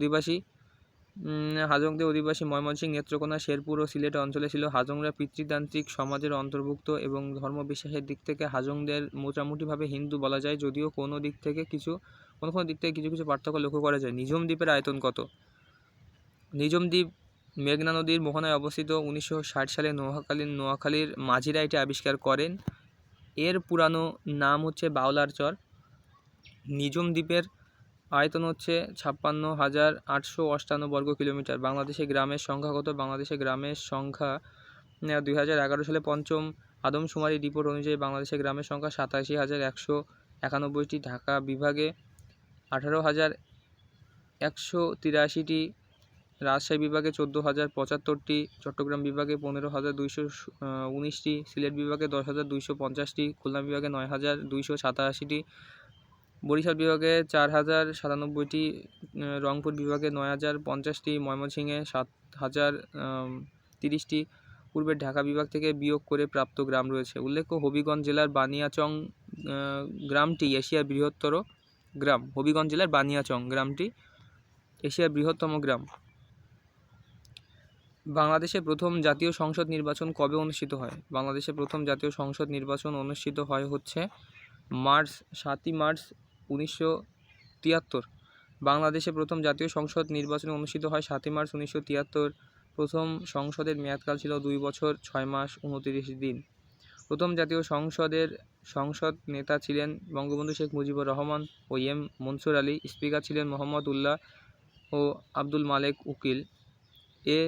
[SPEAKER 1] অধিবাসী ময়মনসিংহ, নেত্রকোনা, শেরপুর ও সিলেট অঞ্চলে ছিল। হাজংরা পিতৃতান্ত্রিক সমাজের অন্তর্ভুক্ত এবং ধর্মবিশ্বাসের দিক থেকে হাজংদের মোটামুটিভাবে হিন্দু বলা যায়, যদিও কোনো দিক থেকে কিছু পার্থক্য লক্ষ্য করা যায়। নিঝুম দ্বীপের আয়তন কত? নিঝুম দ্বীপ মেঘনা নদীর মোহনায় অবস্থিত। 1960 সালে নোয়াখালীর মাঝিরা এটি আবিষ্কার করেন। এর পুরানো নাম হচ্ছে বাউলার চর। নিঝুম দ্বীপের আয়তন হচ্ছে 56,858 বর্গ কিলোমিটার। বাংলাদেশে গ্রামের সংখ্যা কত? বাংলাদেশে গ্রামের সংখ্যা 2011 সালে পঞ্চম আদমশুমারি রিপোর্ট অনুযায়ী বাংলাদেশে গ্রামের সংখ্যা 87,191টি। ঢাকা বিভাগে 18,183টি, রাজশাহী বিভাগে 14,075টি, চট্টগ্রাম বিভাগে 15,219টি, সিলেট বিভাগে 10,250টি, খুলনা বিভাগে 9,287টি, বরিশাল বিভাগে 4,097টি, রংপুর বিভাগে 9,050টি, ময়মনসিংহে 7,030টি পূর্বের ঢাকা বিভাগ থেকে বিয়োগ করে প্রাপ্ত গ্রাম রয়েছে। উল্লেখ্য, হবিগঞ্জ জেলার বানিয়াচং গ্রামটি এশিয়ার বৃহত্তর গ্রাম। হবিগঞ্জ জেলার বানিয়াচং গ্রামটি এশিয়ার বৃহত্তম গ্রাম। বাংলাদেশে প্রথম জাতীয় সংসদ নির্বাচন কবে অনুষ্ঠিত হয়? বাংলাদেশে প্রথম জাতীয় সংসদ নির্বাচন অনুষ্ঠিত হয় হচ্ছে 7ই মার্চ 1973। বাংলাদেশে প্রথম জাতীয় সংসদ নির্বাচন অনুষ্ঠিত হয় 7 মার্চ 1973। প্রথম সংসদের মেয়াদকাল ছিল 2 বছর 6 মাস 29 দিন। প্রথম জাতীয় সংসদের সংসদ নেতা ছিলেন বঙ্গবন্ধু শেখ মুজিবুর রহমান ও এম মনসুর আলী। স্পিকার ছিলেন মোহাম্মদ উল্লাহ ও আব্দুল মালেক উকিল। এ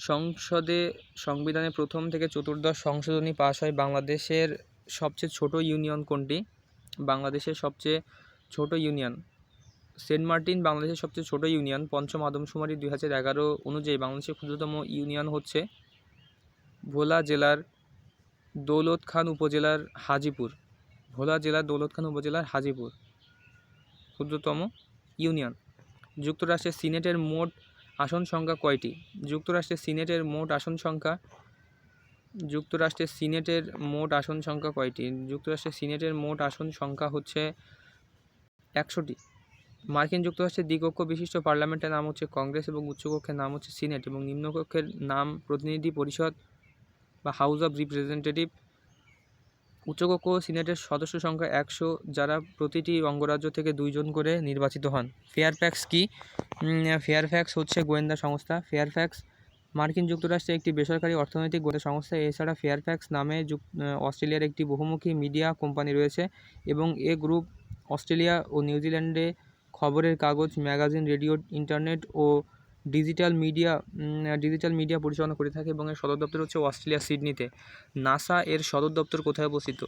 [SPEAKER 1] সংসদে সংবিধানের প্রথম থেকে চতুর্দশ সংশোধনী পাশ হয়। বাংলাদেশের সবচেয়ে ছোট ইউনিয়ন কোনটি? বাংলাদেশের সবচেয়ে ছোট ইউনিয়ন সেন্ট মার্টিন বাংলাদেশের সবচেয়ে ছোট ইউনিয়ন। পঞ্চম আদমশুমারি 2011 অনুযায়ী বাংলাদেশের ক্ষুদ্রতম ইউনিয়ন হচ্ছে ভোলা জেলার দৌলতখান উপজেলার হাজিপুর। ভোলা জেলার দৌলতখান উপজেলার হাজিপুর ক্ষুদ্রতম ইউনিয়ন। যুক্তরাষ্ট্রের সিনেটের মোট আসন সংখ্যা কয়টি? যুক্তরাষ্ট্রের সিনেটের মোট আসন সংখ্যা যুক্তরাষ্ট্রের সিনেটের মোট আসন সংখ্যা কয়টি? যুক্তরাষ্ট্রের সিনেটের মোট আসন সংখ্যা হচ্ছে 100টি। মার্কিন যুক্তরাষ্ট্রের দ্বিকক্ষ বিশিষ্ট পার্লামেন্টের নাম হচ্ছে কংগ্রেস এবং উচ্চকক্ষের নাম হচ্ছে সিনেট এবং নিম্নকক্ষের নাম প্রতিনিধি পরিষদ বা হাউস অব রিপ্রেজেন্টেটিভ। উচ্চকক্ষ ও সিনেটের সদস্য সংখ্যা 100, যারা প্রতিটি অঙ্গরাজ্য থেকে 2 জন করে নির্বাচিত হন। ফেয়ারফ্যাক্স কি? ফেয়ারফ্যাক্স হচ্ছে গোয়েন্দা সংস্থা। ফেয়ারফ্যাক্স মার্কিন যুক্তরাষ্ট্রের একটি বেসরকারি অর্থনৈতিক গোয়েন্দা সংস্থা। এছাড়া ফেয়ারফ্যাক্স নামে অস্ট্রেলিয়ার একটি বহুমুখী মিডিয়া কোম্পানি রয়েছে এবং এ গ্রুপ অস্ট্রেলিয়া ও নিউজিল্যান্ডে খবরের কাগজ, ম্যাগাজিন, রেডিও, ইন্টারনেট ও ডিজিটাল মিডিয়া পরিচালনা করে থাকে এবং এর সদর দপ্তর হচ্ছে অস্ট্রেলিয়া সিডনিতে। নাসা এর সদর দপ্তর কোথায় অবস্থিত?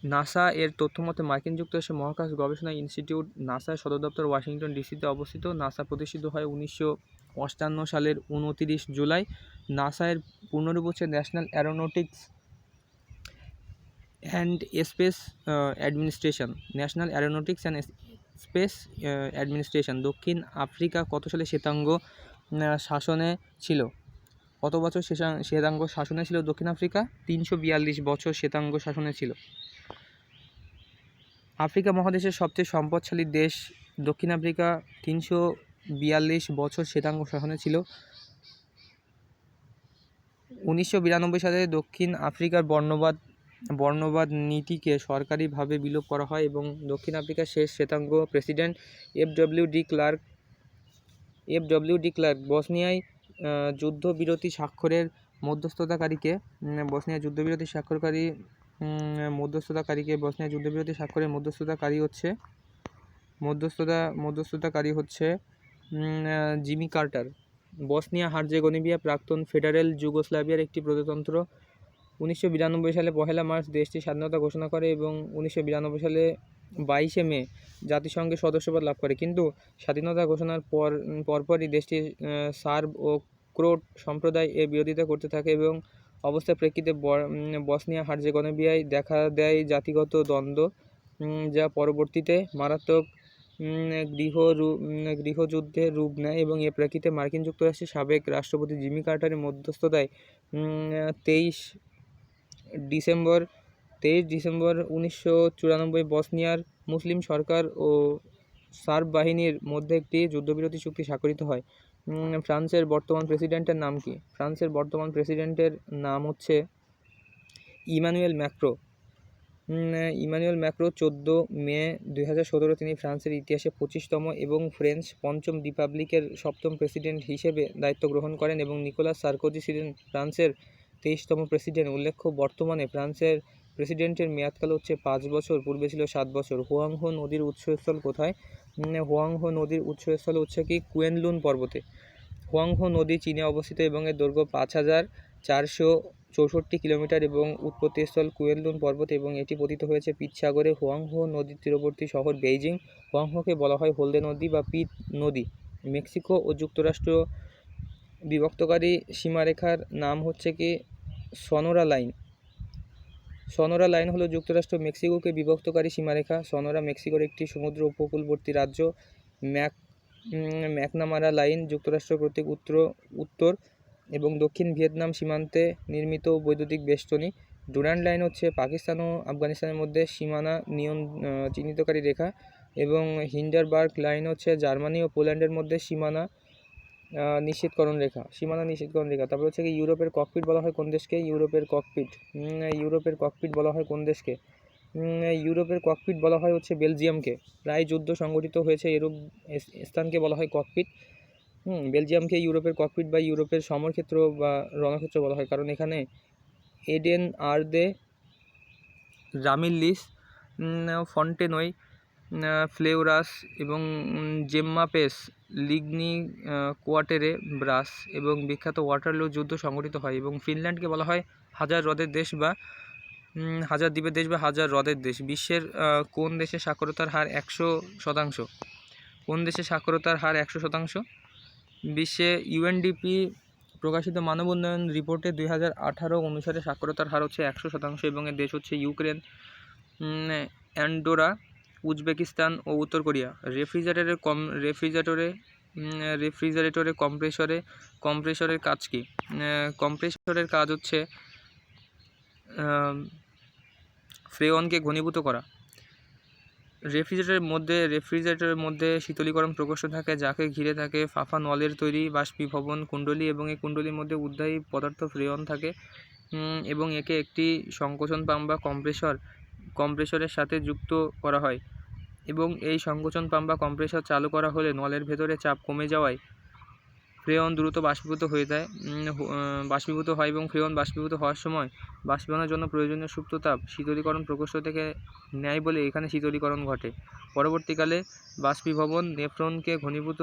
[SPEAKER 1] নাসা এর তথ্যমতে মার্কিন যুক্তরাষ্ট্রের মহাকাশ গবেষণা ইনস্টিটিউট নাসার সদর দপ্তর ওয়াশিংটন ডিসিতে অবস্থিত। নাসা প্রতিষ্ঠিত হয় 1958 সালের 29 জুলাই। নাসা এর পূর্ণরূপ হচ্ছে national Aeronautics and space administration. National Aeronautics and space administration. দক্ষিণ আফ্রিকা কত সালে শ্বেতাঙ্গ শাসনে ছিল? কত বছর শ্বেতাঙ্গ শাসনে ছিল দক্ষিণ আফ্রিকা? 342 বছর শ্বেতাঙ্গ শাসনে ছিল। আফ্রিকা মহাদেশের সবচেয়ে সম্পদশালী দেশ দক্ষিণ আফ্রিকা। 342 বছর শ্বেতাঙ্গ শাসনে ছিল। 1992 সালে দক্ষিণ আফ্রিকার বর্ণবাদ নীতিকে সরকারিভাবে বিলোপ করা হয় এবং দক্ষিণ আফ্রিকার শেষ শ্বেতাঙ্গ প্রেসিডেন্ট এফডব্লিউ ডি ক্লার্ক বসনিয়ায় যুদ্ধবিরতি স্বাক্ষরের মধ্যস্থতাকারীকে বসনিয়া যুদ্ধবিরতি স্বাক্ষরের মধ্যস্থতাকারী হচ্ছে জিমি কার্টার। বসনিয়া হার্জেগোভিনা প্রাক্তন ফেডারেল যুগোস্লাভিয়ার একটি প্রজাতন্ত্র। 1992 সালে 1 মার্চ দেশটি স্বাধীনতা ঘোষণা করে এবং 1992 সালে 22 মে জাতিসংঘের সদস্যপদ লাভ করে। কিন্তু স্বাধীনতা ঘোষণার পরপরই দেশটির সার্ব ও ক্রোট সম্প্রদায় এর বিরোধিতা করতে থাকে এবং অবস্থার প্রেক্ষিতে বসনিয়া হার্জেগোভিনায় দেখা দেয় জাতিগত দ্বন্দ্ব, যা পরবর্তীতে মারাত্মক গৃহযুদ্ধের রূপ নেয় এবং এর প্রেক্ষিতে মার্কিন যুক্তরাষ্ট্রের সাবেক রাষ্ট্রপতি জিমি কার্টারের মধ্যস্থতায় 23 ডিসেম্বর 1994 বসনিয়ার মুসলিম সরকার ও সার্ব বাহিনীর মধ্যে একটি যুদ্ধবিরতি চুক্তি স্বাক্ষরিত হয়। ফ্রান্সের বর্তমান প্রেসিডেন্টের নাম কি? ফ্রান্সের বর্তমান প্রেসিডেন্টের নাম হচ্ছে ইমানুয়েল ম্যাক্রো। 14 মে 2017 তিনি ফ্রান্সের ইতিহাসে 25তম এবং ফ্রেঞ্চ পঞ্চম রিপাবলিকের 7ম প্রেসিডেন্ট হিসেবে দায়িত্ব গ্রহণ করেন এবং নিকোলাস সার্কোজি ছিলেন ফ্রান্সের 23তম প্রেসিডেন্ট। উল্লেখ্য, বর্তমানে ফ্রান্সের প্রেসিডেন্টের মেয়াদকাল হচ্ছে 5 বছর, পূর্বে ছিল 7 বছর। হোয়াংহো নদীর উৎসস্থল কোথায়? হোয়াংহো নদীর উৎসস্থল হচ্ছে কি কুয়েনলুন পর্বতে। হোয়াংহো নদী চীনে অবস্থিত এবং এর দৈর্ঘ্য 5464 কিলোমিটার এবং উৎপত্তিস্থল কুয়েনলুন পর্বত এবং এটি পতিত হয়েছে পিত সাগরে। হোয়াংহো নদীর তীরবর্তী শহর বেইজিং। হোয়াংহোকে বলা হয় হলদে নদী বা পিত নদী। মেক্সিকো ও যুক্তরাষ্ট্র বিভক্তকারী সীমারেখার নাম হচ্ছে কি সনোরা লাইন। সনোরা লাইন হলো যুক্তরাষ্ট্র মেক্সিকোকে বিভক্তকারী সীমারেখা। সনোরা মেক্সিকোর একটি সমুদ্র উপকূলবর্তী রাজ্য। ম্যাকনামারা লাইন যুক্তরাষ্ট্র কর্তৃক উত্তর এবং দক্ষিণ ভিয়েতনাম সীমান্তে নির্মিত বৈদ্যুতিক বেষ্টনী। ডুরান্ড লাইন হচ্ছে পাকিস্তান ও আফগানিস্তানের মধ্যে সীমানা চিহ্নিতকারী রেখা এবং হিন্ডেনবার্গ লাইন হচ্ছে জার্মানি ও পোল্যান্ডের মধ্যে সীমানা নিশ্চিতকরণ রেখা। তারপর হচ্ছে কি ইউরোপের ককপিট বলা হয় কোন দেশকে? ইউরোপের ককপিট বলা হয় কোন দেশকে? ইউরোপের ককপিট বলা হয় হচ্ছে বেলজিয়ামকে। প্রায় যুদ্ধ সংঘটিত হয়েছে এরূপ স্থানকে বলা হয় ককপিট। বেলজিয়ামকে ইউরোপের ককপিট বা ইউরোপের সমরক্ষেত্র বা রণক্ষেত্র বলা হয়, কারণ এখানে এডেন, আর্দে, রামিল্লিস, ফন্টেনয়, ফ্লেওরাস এবং জেম্মাপেস, লিগনি, কোয়াটেরে, ব্রাস এবং বিখ্যাত ওয়াটারলু যুদ্ধ সংঘটিত হয়। এবং ফিনল্যান্ডকে বলা হয় হাজার হ্রদের দেশ বা হাজার দ্বীপের দেশ বা হাজার হ্রদের দেশ। বিশ্বের কোন দেশে সাক্ষরতার হার 100%? কোন দেশে সাক্ষরতার হার 100%? বিশ্বে ইউএনডিপি প্রকাশিত মানব উন্নয়ন রিপোর্টে 2018 অনুসারে সাক্ষরতার হার হচ্ছে 100% এবং এর দেশ হচ্ছে ইউক্রেন, অ্যান্ডোরা, উজবেকিস্তান ও উত্তর কোরিয়া। রেফ্রিজারেটরে কম্প্রেসরের কাজ কি? কম্প্রেসরের কাজ হচ্ছে ফ্রেয়নকে ঘনীভূত করা। রেফ্রিজারেটরের মধ্যে শীতলীকরণ প্রকোষ্ঠ থাকে, যাকে ঘিরে থাকে ফাঁপা নলের তৈরি বাষ্পীভবন কুণ্ডলী এবং এই কুণ্ডলীর মধ্যে উদ্বায়ী পদার্থ ফ্রেয়ন থাকে এবং একে একটি সংকোচন পাম্প বা কম্প্রেসরের সাথে যুক্ত করা হয় এবং এই সংকোচন পাম্প বা কম্প্রেসর চালু করা হলে নলের ভেতরে চাপ কমে যাওয়ায় ফ্রেয়ন দ্রুত বাষ্পীভূত হয় এবং ফ্রেয়ন বাষ্পীভূত হওয়ার সময় বাষ্পীভবনের জন্য প্রয়োজনীয় সুপ্ত তাপ শীতলীকরণ প্রকোষ্ঠ থেকে নেয় বলে এখানে শীতলীকরণ ঘটে। পরবর্তীকালে বাষ্পীভবন নেফ্রনকে ঘনীভূত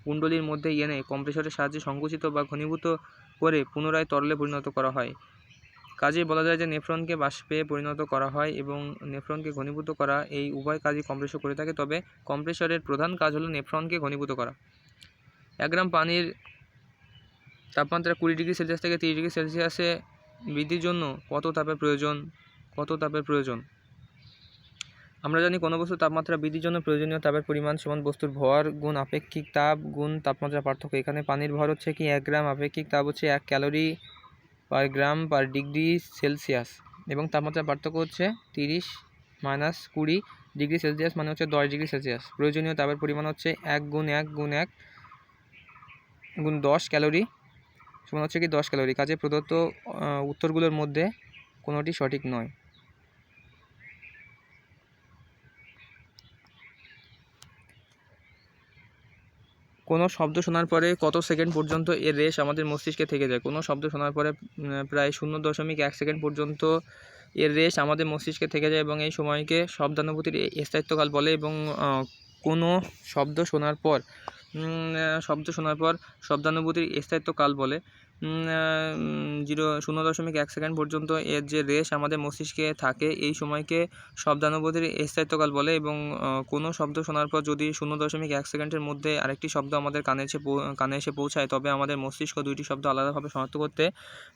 [SPEAKER 1] কুণ্ডলীর মধ্যে এনে কম্প্রেসরের সাহায্যে সংকুচিত বা ঘনীভূত করে পুনরায় তরলে পরিণত করা হয়। কাজেই বলা যায় যে নেফ্রনকে বাষ্পে পরিণত করা হয় এবং নেফ্রনকে ঘনীভূত করা, এই উভয় কাজই কম্প্রেসর করে থাকে, তবে কম্প্রেসরের প্রধান কাজ হলো নেফ্রনকে ঘনীভূত করা। 1 গ্রাম পানির তাপমাত্রা 20 ডিগ্রি সেলসিয়াস থেকে 30 ডিগ্রি সেলসিয়াসে বৃদ্ধির জন্য কত তাপের প্রয়োজন? আমরা জানি কোনো বস্তুর তাপমাত্রা বৃদ্ধির জন্য প্রয়োজনীয় তাপের পরিমাণ সমান বস্তুর ভর গুণ আপেক্ষিক তাপ গুণ তাপমাত্রা পার্থক্য। এখানে পানির ভর হচ্ছে কি 1 গ্রাম, আপেক্ষিক তাপ হচ্ছে 1 ক্যালোরি পার গ্রাম পার ডিগ্রি সেলসিয়াস এবং তাপমাত্রা পার্থক্য হচ্ছে 30 - 20 ডিগ্রি সেলসিয়াস মানে হচ্ছে 10 ডিগ্রি সেলসিয়াস। প্রয়োজনীয় তাপের পরিমাণ হচ্ছে 1 গুণ 1 গুণ 1 গুণ 10 ক্যালোরি সমান হচ্ছে কি 10 ক্যালোরি। কাজে প্রদত্ত উত্তরগুলোর মধ্যে কোনোটি সঠিক নয়। কোনো শব্দ শোনার পরে কত সেকেন্ড পর্যন্ত এর রেশ আমাদের মস্তিষ্কে থেকে যায়? কোনো শব্দ শোনার পরে প্রায় 0.1 সেকেন্ড পর্যন্ত এর রেশ আমাদের মস্তিষ্কে থেকে যায় এবং এই সময়কে শব্দানুভূতির স্থায়িত্বকাল বলে। এবং কোনো শব্দ শোনার পর শব্দানুভূতির স্থায়িত্বকাল বলে 0.1 সেকেন্ড পর্যন্ত এর যে রেশ আমাদের মস্তিষ্কে থাকে এই সময়কে শব্দানুভূতির স্থায়িত্বকাল বলে। এবং কোনো শব্দ শোনার পর যদি 0.1 সেকেন্ডের মধ্যে আরেকটি শব্দ আমাদের কানে এসে পৌঁছায়, তবে আমাদের মস্তিষ্ক দুইটি শব্দ আলাদাভাবে শনাক্ত করতে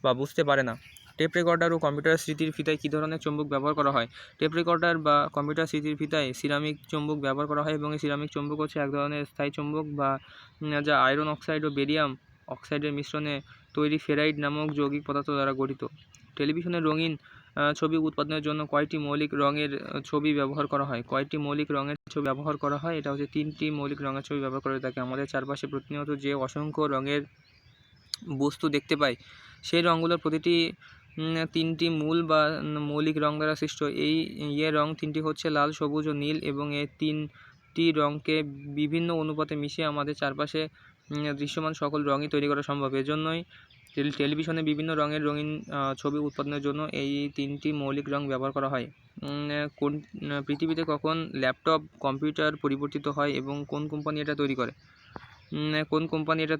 [SPEAKER 1] বা বুঝতে পারে না। টেপ রেকর্ডার ও কম্পিউটার স্মৃতির ফিতায় কী ধরনের চুম্বক ব্যবহার করা হয়? টেপ রেকর্ডার বা কম্পিউটার স্মৃতির ফিতায় সিরামিক চুম্বক ব্যবহার করা হয় এবং এই সিরামিক চুম্বক হচ্ছে এক ধরনের স্থায়ী চুম্বক বা যা আয়রন অক্সাইড ও বেরিয়াম অক্সাইডের মিশ্রণে তৈরি ফেরাইড নামক যৌগিক পদার্থ দ্বারা গঠিত। টেলিভিশনের রঙিন ছবি উৎপাদনের জন্য কয়টি মৌলিক রঙের ছবি ব্যবহার করা হয়? এটা হচ্ছে 3টি মৌলিক রঙের ছবি ব্যবহার করে থাকে। আমাদের চারপাশে প্রতিনিয়ত যে অসংখ্য রঙের বস্তু দেখতে পাই, সেই রঙগুলোর প্রতিটি 3টি মূল বা মৌলিক রং দ্বারা সৃষ্ট। এই রং 3টি হচ্ছে লাল, সবুজ ও নীল এবং এই 3টি রঙকে বিভিন্ন অনুপাতে মিশিয়ে আমাদের চারপাশে দৃশ্যমান সকল রঙই তৈরি করা সম্ভব। এজন্যই টেলিভিশনে বিভিন্ন রঙের রঙিন ছবি উৎপাদনের জন্য এই 3টি মৌলিক রং ব্যবহার করা হয়। পৃথিবীতে কখন ল্যাপটপ কম্পিউটার পরিবর্তিত হয় এবং কোন কোম্পানি এটা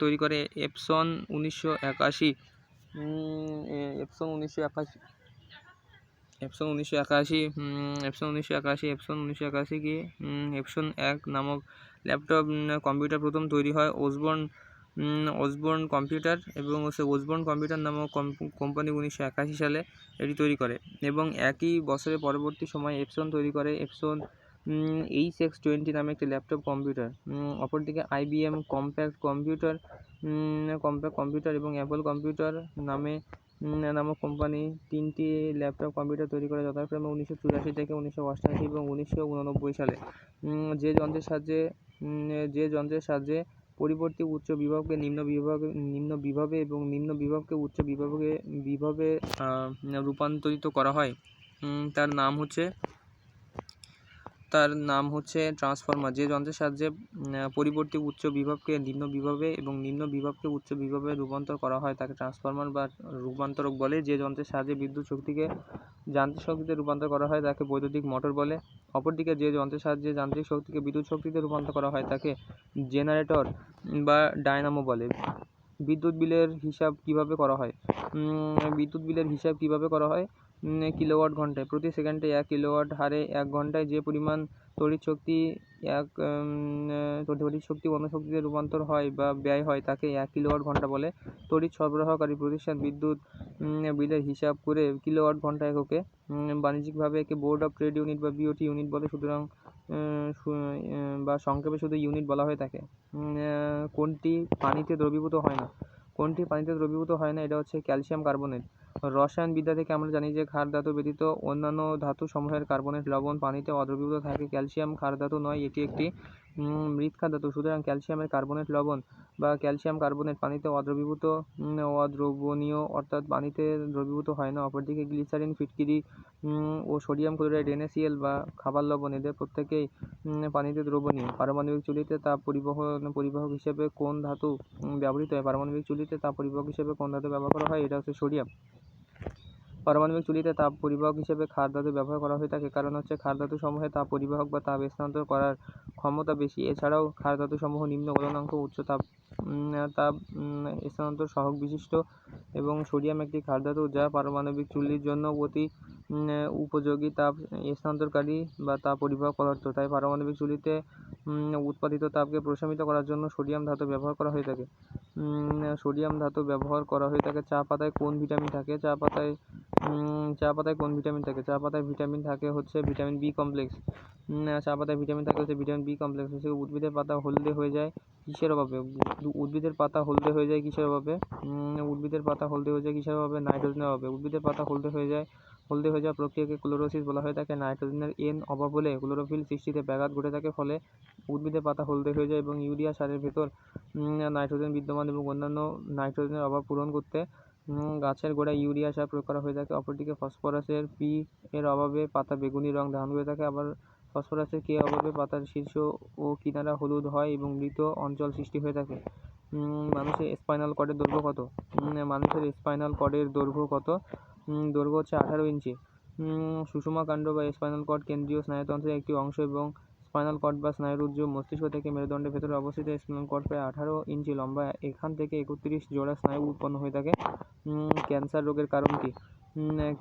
[SPEAKER 1] তৈরি করে? এপসন 1981। এপসন 1 নামক ল্যাপটপ কম্পিউটার প্রথম তৈরি হয় ওসবোর্ন কম্পিউটার এবং ওসবোর্ন কম্পিউটার নামক কোম্পানি 1981 সালে এটি তৈরি করে এবং একই বছরের পরবর্তী সময়ে এপসন তৈরি করে এপসন HX20 নামে একটি ল্যাপটপ কম্পিউটার। অপরদিকে IBM কম্প্যাক্ট কম্পিউটার এবং অ্যাপল কম্পিউটার নামক কোম্পানি 3টি ল্যাপটপ কম্পিউটার তৈরি করে যথাক্রমে 1984 থেকে 1988 এবং 1989 সালে। যে যন্ত্রের সাহায্যে পরিবর্তী উচ্চ বিভবকে নিম্ন বিভবে এবং নিম্ন বিভবকে উচ্চ বিভবে রূপান্তরিত করা হয় তার নাম হচ্ছে ট্রান্সফরমার। যে যন্ত্রের সাহায্যে পরিবর্তী উচ্চ বিভবকে নিম্ন বিভবে এবং নিম্ন বিভবকে উচ্চ বিভবে রূপান্তর করা হয় তাকে ট্রান্সফরমার বা রূপান্তরক বলে। যে যন্ত্রের সাহায্যে বিদ্যুৎ শক্তিকে যান্ত্রিক শক্তিতে রূপান্তর করা হয় তাকে বৈদ্যুতিক মোটর বলে। অপরদিকে যে যন্ত্রের সাহায্যে যান্ত্রিক শক্তিকে বিদ্যুৎ শক্তিতে রূপান্তর করা হয় তাকে জেনারেটর বা ডায়নামো বলে। বিদ্যুৎ বিলের হিসাব কিভাবে করা হয়? কিলোওয়াট ঘন্টায়। প্রতি সেকেন্ডে 1 কিলোওয়াট হারে 1 ঘন্টায় যে পরিমাণ তড়িৎ শক্তি অন্য শক্তিতে রূপান্তর হয় বা ব্যয় হয় তাকে 1 কিলোওয়াট ঘন্টা বলে। তড়িৎ সরবরাহকারী প্রতিষ্ঠান বিদ্যুৎ বিলের হিসাব করে কিলোওয়াট ঘন্টা এককে। বাণিজ্যিকভাবে একে বোর্ড অফ ট্রেড ইউনিট বা বিওটি ইউনিট বলে, সুতরাং বা সংক্ষেপে শুধু ইউনিট বলা হয়ে থাকে। কোনটি পানিতে দ্রবীভূত হয় না? এটা হচ্ছে ক্যালসিয়াম কার্বনেট। রসায়নবিদ্যা থেকে আমরা জানি যে ক্ষার ধাতু ব্যতীত অন্যান্য ধাতু সমূহের কার্বনেট লবণ পানিতে অদ্রবীভূত থাকে। ক্যালসিয়াম ক্ষার ধাতু নয়, এটি একটি মৃৎক্ষার ধাতু। সুতরাং ক্যালসিয়ামের কার্বনেট লবণ বা ক্যালসিয়াম কার্বনেট পানিতে অদ্রবণীয় অর্থাৎ পানিতে দ্রবীভূত হয় না। অপরদিকে গ্লিসারিন, ফিটকিরি ও সোডিয়াম ক্লোরাইড NaCl বা খাবার লবণ এদের প্রত্যেকেই পানিতে দ্রবণীয়। পারমাণবিক চুল্লিতে তাপ পরিবাহক হিসেবে কোন ধাতু ব্যবহৃত হয়? পারমাণবিক চুল্লিতে তাপ পরিবাহক হিসেবে কোন ধাতু ব্যবহার করা হয়? এটা হচ্ছে সোডিয়াম। পারমাণবিক চুল্লিতে তাপ পরিবাহক হিসেবে ক্ষার ধাতু ব্যবহার করা হয়ে থাকে, কারণ হচ্ছে ক্ষার ধাতু সমূহে তাপ পরিবাহক বা তাপ স্থানান্তর করার ক্ষমতা বেশি। এছাড়াও ক্ষার ধাতু সমূহ নিম্ন গলনাঙ্ক, উচ্চ তাপ স্থানান্তর সহগ বিশিষ্ট এবং সোডিয়াম একটি ক্ষার ধাতু যা পারমাণবিক চুল্লির জন্য অতি উপযোগী তাপ স্থানান্তরকারী বা তাপ পরিবাহক পদার্থ। তাই পারমাণবিক চুল্লিতে উৎপাদিত তাপকে প্রশমিত করার জন্য সোডিয়াম ধাতু ব্যবহার করা হয়ে থাকে। চা পাতায় কোন ভিটামিন থাকে? চা পাতায় ভিটামিন থাকে হচ্ছে ভিটামিন বি কমপ্লেক্স। উদ্ভিদের পাতা হলদে হয়ে যায় কিসের অভাবে? নাইট্রোজেনের অভাবে। উদ্ভিদের পাতা হলদে হয়ে যাওয়া প্রক্রিয়াকে ক্লোরোসিস বলা হয়ে থাকে। নাইট্রোজেনের অভাব হলে ক্লোরোফিল সৃষ্টিতে ব্যাঘাত ঘটে থাকে, ফলে উদ্ভিদের পাতা হলদে হয়ে যায় এবং ইউরিয়া সারের ভেতর নাইট্রোজেন বিদ্যমান এবং অন্যান্য নাইট্রোজেনের অভাব পূরণ করতে গাছের গোড়ায় ইউরিয়া সার প্রয়োগ করা হয়ে থাকে। অপরদিকে ফসফরাসের P এর অভাবে পাতা বেগুনি রং ধারণ করে থাকে, আবার ফসফরাসের K অভাবে পাতার শীর্ষ ও কিনারা হলুদ হয় এবং মৃত অঞ্চল সৃষ্টি হয়ে থাকে। মানুষের স্পাইনাল কর্ডের দৈর্ঘ্য কত? দৈর্ঘ্য হচ্ছে 18 ইঞ্চি। সুষুম্না কাণ্ড বা স্পাইনাল কর্ড কেন্দ্রীয় স্নায়ুতন্ত্রের একটি অংশ এবং স্পাইনাল কর্ড বা স্নায়ুরজ্জু মস্তিষ্ক থেকে মেরুদণ্ডের ভেতরে অবস্থিত। স্পাইনাল কর্ড প্রায় 18 ইঞ্চি লম্বা। এখান থেকে 31 জোড়া স্নায়ু উৎপন্ন হয়ে থাকে। ক্যান্সার রোগের কারণ কি?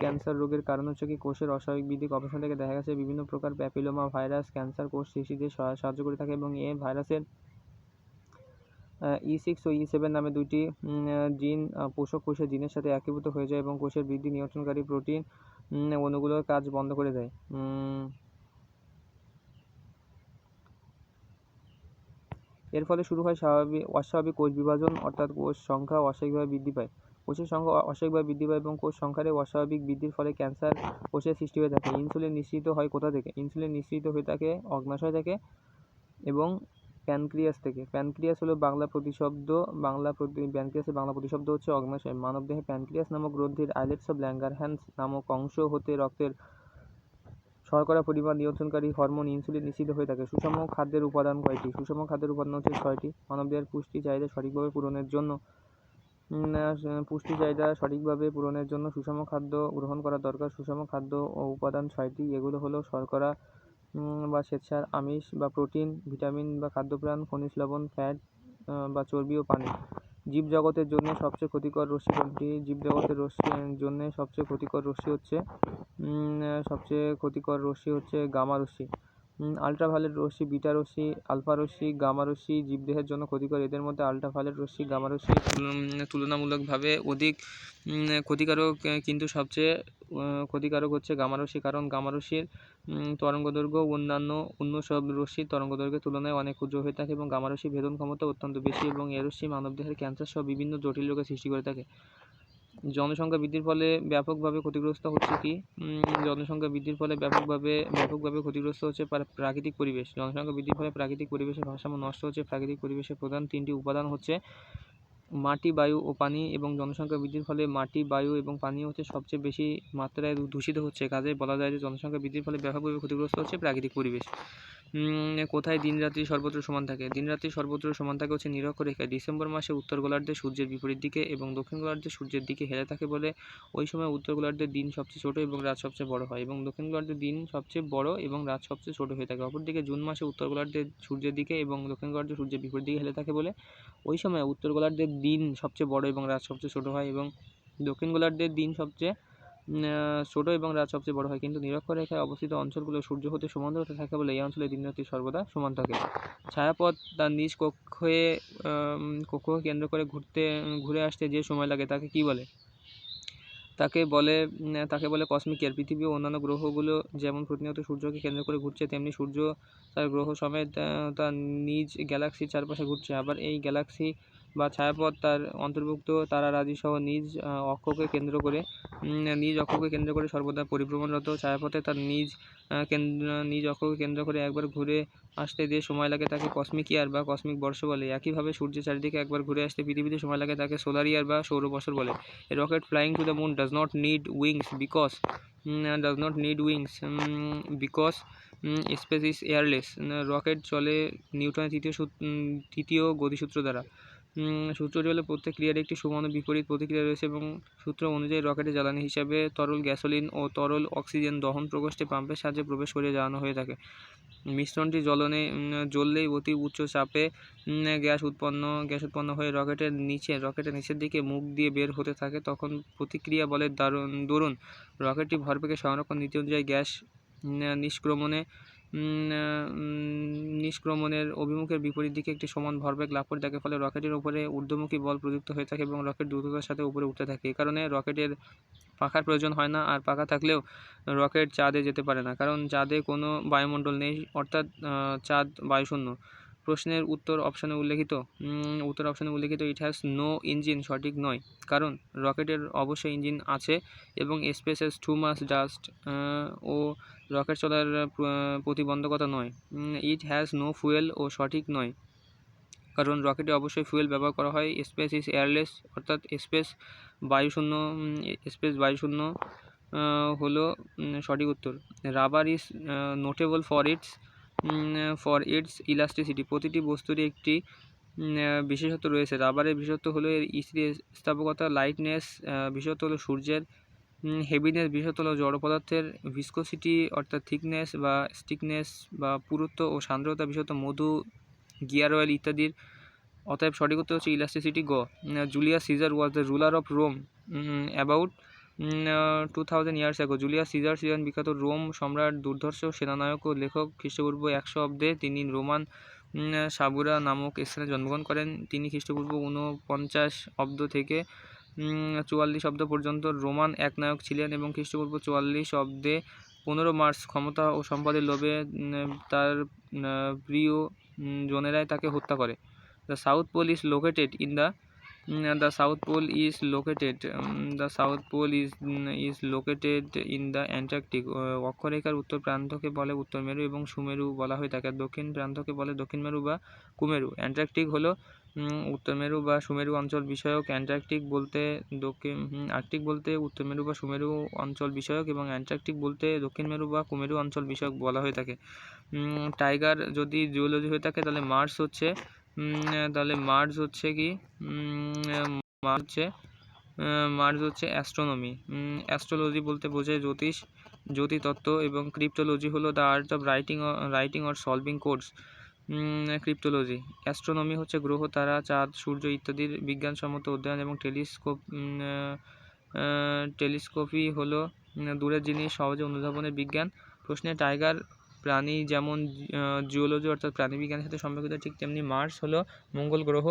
[SPEAKER 1] ক্যান্সার রোগের কারণ হচ্ছে কি কোষের অস্বাভাবিক বৃদ্ধি। গবেষণা থেকে দেখা গেছে বিভিন্ন প্রকার প্যাপিলোমা ভাইরাস ক্যান্সার কোষ সৃষ্টিতে সাহায্য করে থাকে এবং এই ভাইরাসের E6 ও E7 নামে দুইটি জিন পোষক কোষের জিনের সাথে একীভূত হয়ে যায় এবং কোষের বৃদ্ধি নিয়ন্ত্রণকারী প্রোটিন অণুগুলোর কাজ বন্ধ করে দেয়। এর ফলে শুরু হয় অস্বাভাবিক কোষ বিভাজন, অর্থাৎ কোষ সংখ্যা অস্বাভাবিকভাবে বৃদ্ধি পায়। কোষের সংখ্যা অস্বাভাবিকভাবে বৃদ্ধি পায় এবং কোষ সংখ্যার অস্বাভাবিক বৃদ্ধির ফলে ক্যান্সার কোষের সৃষ্টি হয়ে থাকে। ইনসুলিন নিঃসৃত হয় কোথা থেকে? ইনসুলিন নিঃসৃত হয়ে থাকে অগ্ন্যাশয় থেকে এবং প্যানক্রিয়াস থেকে। প্যানক্রিয়াস হলো প্যানক্রিয়াসের বাংলা প্রতিশব্দ হচ্ছে অগ্ন্যাশয়। মানবদেহে প্যানক্রিয়াস নামক গ্রন্থির আইলেটস অফ ল্যাঙ্গারহ্যান্স নামক অংশ হতে রক্তের শর্করা পরিমাণ নিয়ন্ত্রণকারী হরমোন ইনসুলিন নিঃসৃত হয়ে থাকে। সুষম খাদ্যের উপাদান কয়টি? সুষম খাদ্যের উপাদান হচ্ছে 6টি। মানবদেহের পুষ্টি চাহিদা সঠিকভাবে পূরণের জন্য সুষম খাদ্য গ্রহণ করা দরকার। সুষম খাদ্য ও উপাদান 6টি। এগুলো হলো শর্করা বা শ্বেতসার, আমিষ বা প্রোটিন, ভিটামিন বা খাদ্যপ্রাণ, খনিজ লবণ, ফ্যাট বা চর্বি ও পানি। জীবজগতের জন্য সবচেয়ে ক্ষতিকর রশ্মি কোনটি? জীবজগতের জন্য সবচেয়ে ক্ষতিকর রশ্মি হচ্ছে গামা রশ্মি। আল্ট্রাভায়োলেট রশ্মি, বিটা রশ্মি, আলফা রশ্মি, গামা রশ্মি জীবদেহের জন্য ক্ষতিকর। এদের মধ্যে আল্ট্রাভায়োলেট রশ্মি, গামা রশ্মি তুলনামূলকভাবে অধিক ক্ষতিকারক, কিন্তু সবচেয়ে ক্ষতিকারক হচ্ছে গামা রশ্মি, কারণ গামা রশ্মির তরঙ্গদৈর্ঘ্য অন্য সব রশ্মির তরঙ্গদৈর্ঘ্যের তুলনায় অনেক ক্ষুদ্র হয়ে থাকে এবং গামা রশ্মির ভেদন ক্ষমতা অত্যন্ত বেশি এবং এ রশ্মি মানবদেহের ক্যান্সার সহ বিভিন্ন জটিল রোগের সৃষ্টি করে থাকে। জনসংখ্যা বৃদ্ধির ফলে ব্যাপকভাবে ক্ষতিগ্রস্ত হচ্ছে কি? জনসংখ্যা বৃদ্ধির ফলে ব্যাপকভাবে ক্ষতিগ্রস্ত হচ্ছে প্রাকৃতিক পরিবেশ। জনসংখ্যা বৃদ্ধির ফলে প্রাকৃতিক পরিবেশের ভারসাম্য নষ্ট হচ্ছে। প্রাকৃতিক পরিবেশের প্রধান 3টি উপাদান হচ্ছে মাটি, বায়ু ও পানি এবং জনসংখ্যা বৃদ্ধির ফলে মাটি, বায়ু এবং পানি হচ্ছে সবচেয়ে বেশি মাত্রায় দূষিত হচ্ছে। কাজেই বলা যায় যে জনসংখ্যা বৃদ্ধির ফলে ব্যাপকভাবে ক্ষতিগ্রস্ত হচ্ছে প্রাকৃতিক পরিবেশ। কোথায় দিন রাত্রি সর্বত্র সমান থাকে? দিন রাত্রি সর্বত্র সমান থাকে হচ্ছে নিরক্ষরেখায়। ডিসেম্বর মাসে উত্তর গোলার্ধে সূর্যের বিপরীত দিকে এবং দক্ষিণ গোলার্ধে সূর্যের দিকে হেলে থাকে বলে ওই সময় উত্তর গোলার্ধের দিন সবচেয়ে ছোট এবং রাত সবচেয়ে বড় হয়, এবং দক্ষিণ গোলার্ধের দিন সবচেয়ে বড় এবং রাত সবচেয়ে ছোট হয়ে থাকে। অপরদিকে জুন মাসে উত্তর গোলার্ধের সূর্যের দিকে এবং দক্ষিণ গোলার্ধে সূর্যের বিপরীত দিকে হেলে থাকে বলে ওই সময় উত্তর গোলার্ধের দিন সবচেয়ে বড় এবং রাত সবচেয়ে ছোট হয়, এবং দক্ষিণ গোলার্ধের দিন সবচেয়ে ছোট এবং রাত সবচেয়ে বড় হয়। কিন্তু নিরক্ষরেখায় অবস্থিত অঞ্চলগুলো সূর্য হতে সমান্তরাল হতে থাকে বলে এই অঞ্চলে দিন রাত্রি সর্বদা সমান থাকে। ছায়াপথ তার নিজ কক্ষকে কেন্দ্র করে ঘুরে আসতে যে সময় লাগে তাকে কি বলে? তাকে বলে কসমিক ইয়ার। পৃথিবী ও অন্যান্য গ্রহগুলো যেমন প্রতিনিয়ত সূর্যকে কেন্দ্র করে ঘুরছে, তেমনি সূর্য তার গ্রহ সমেত তার নিজ গ্যালাক্সির চারপাশে ঘুরছে। আবার এই গ্যালাক্সি বা ছায়াপথ তার অন্তর্ভুক্ত তারারাজি সহ নিজ অক্ষকে কেন্দ্র করে সর্বদা পরিভ্রমণরত। ছায়াপথে তার নিজ অক্ষকে কেন্দ্র করে একবার ঘুরে আসতে যে সময় লাগে তাকে কসমিক ইয়ার বা কসমিক বর্ষ বলে। একইভাবে সূর্যের চারিদিকে একবার ঘুরে আসতে পৃথিবীতে সময় লাগে তাকে সোলার ইয়ার বা সৌর বছর বলে। A rocket flying to the moon does not need wings because space is airless. Rocket চলে নিউটনের তৃতীয় গতিসূত্র দ্বারা। সূত্রটি হলো প্রত্যেক ক্রিয়ার একটি সমান ও বিপরীত প্রতিক্রিয়া রয়েছে, এবং সূত্র অনুযায়ী রকেটের জ্বালানি হিসাবে তরল গ্যাসোলিন ও তরল অক্সিজেন দহন প্রকোষ্ঠে পাম্পের সাহায্যে প্রবেশ করে জ্বালানো হয়ে থাকে। মিশ্রণটি জ্বললেই অতি উচ্চ চাপে গ্যাস উৎপন্ন হয়ে রকেটের নিচের দিকে মুখ দিয়ে বের হতে থাকে। তখন প্রতিক্রিয়া বলের দরুন রকেটটি ভরবেগের সংরক্ষণ নীতি অনুযায়ী গ্যাস নিষ্ক্রমণের অভিমুখের বিপরীত দিকে একটি সমান ভরবেগ লাভ করে থাকে। ফলে রকেটের উপরে ঊর্ধ্বমুখী বল প্রযুক্ত হয়ে থাকে এবং রকেট দ্রুততার সাথে উপরে উঠতে থাকে। এই কারণে রকেটের পাখার প্রয়োজন হয় না, আর পাখা থাকলেও রকেট চাঁদে যেতে পারে না, কারণ চাঁদে কোনো বায়ুমণ্ডল নেই, অর্থাৎ চাঁদ বায়ুশূন্য। প্রশ্নের উত্তর অপশানে উল্লেখিত ইট হ্যাজ নো ইঞ্জিন সঠিক নয়, কারণ রকেটের অবশ্যই ইঞ্জিন আছে এবং space has too much dust ও রকেট চলার প্রতিবন্ধকতা নয়। ইট হ্যাজ নো ফুয়েল ও সঠিক নয়, কারণ রকেটে অবশ্যই ফুয়েল ব্যবহার করা হয়। স্পেস ইজ এয়ারলেস, অর্থাৎ স্পেস বায়ুশূন্য হলো সঠিক উত্তর। Rubber is notable for its elasticity. প্রতিটি বস্তুরই একটি বিশেষত্ব রয়েছে। রাবারের বিশেষত্ব হলো এর স্থিতিস্থাপকতা, লাইটনেস বিশেষত্ব হলো সূর্যের, হেভিনেস বিশেষত্ব হলো জড় পদার্থের, ভিসকোসিটি অর্থাৎ থিকনেস বা স্টিকনেস বা পুরুত্ব ও সান্দ্রতা বিশেষত্ব মধু, গিয়ার অয়েল ইত্যাদির। অতএব সঠিক উত্তর হচ্ছে ইলাস্টিসিটি গ। Julius Caesar was the ruler of Rome about 2000 years ago. Julius Caesar ছিলেন বিখ্যাত রোম সম্রাট, দুর্ধর্ষ সেনানায়ক ও লেখক। খ্রিস্টপূর্ব 100 অব্দে তিনি রোমান সাবুরা নামক স্থানে জন্মগ্রহণ করেন। তিনি খ্রিস্টপূর্ব 49 অব্দ থেকে 44 অব্দ পর্যন্ত রোমান একনায়ক ছিলেন, এবং খ্রিস্টপূর্ব 44 অব্দে 15 মার্চ ক্ষমতা ও সম্পদের লোভে তার প্রিয় জনেরাই তাকে হত্যা করে। The South Pole is located in the Antarctic. অক্ষরেখার উত্তর প্রান্তকে বলে উত্তর মেরু এবং সুমেরু বলা হয়ে থাকে। দক্ষিণ প্রান্তকে বলে দক্ষিণ মেরু বা কুমেরু। অ্যান্টার্কটিক হলো উত্তর মেরু বা সুমেরু অঞ্চল বিষয়ক। আর্কটিক বলতে উত্তর মেরু বা সুমেরু অঞ্চল বিষয়ক, এবং অ্যান্টার্কটিক বলতে দক্ষিণ মেরু বা কুমেরু অঞ্চল বিষয়ক বলা হয়ে থাকে। টাইগার যদি জিওলজি হয়ে থাকে তাহলে মার্স হচ্ছে অ্যাস্ট্রোনমি। অ্যাস্ট্রোলজি বলতে বোঝায় জ্যোতিতত্ত্ব, এবং ক্রিপ্টোলজি হলো the art of writing or solving codes. Cryptology. Astronomy হচ্ছে গ্রহ, তারা, চাঁদ, সূর্য ইত্যাদির বিজ্ঞানসম্মত অধ্যয়ন, এবং টেলিস্কোপি হলো দূরের জিনিস সহজে অনুধাবনের বিজ্ঞান। প্রশ্নে টাইগার প্রাণী যেমন জিওলজি অর্থাৎ প্রাণীবিজ্ঞানের সাথে সম্পর্কিত, ঠিক তেমনি মার্স হলো মঙ্গল গ্রহ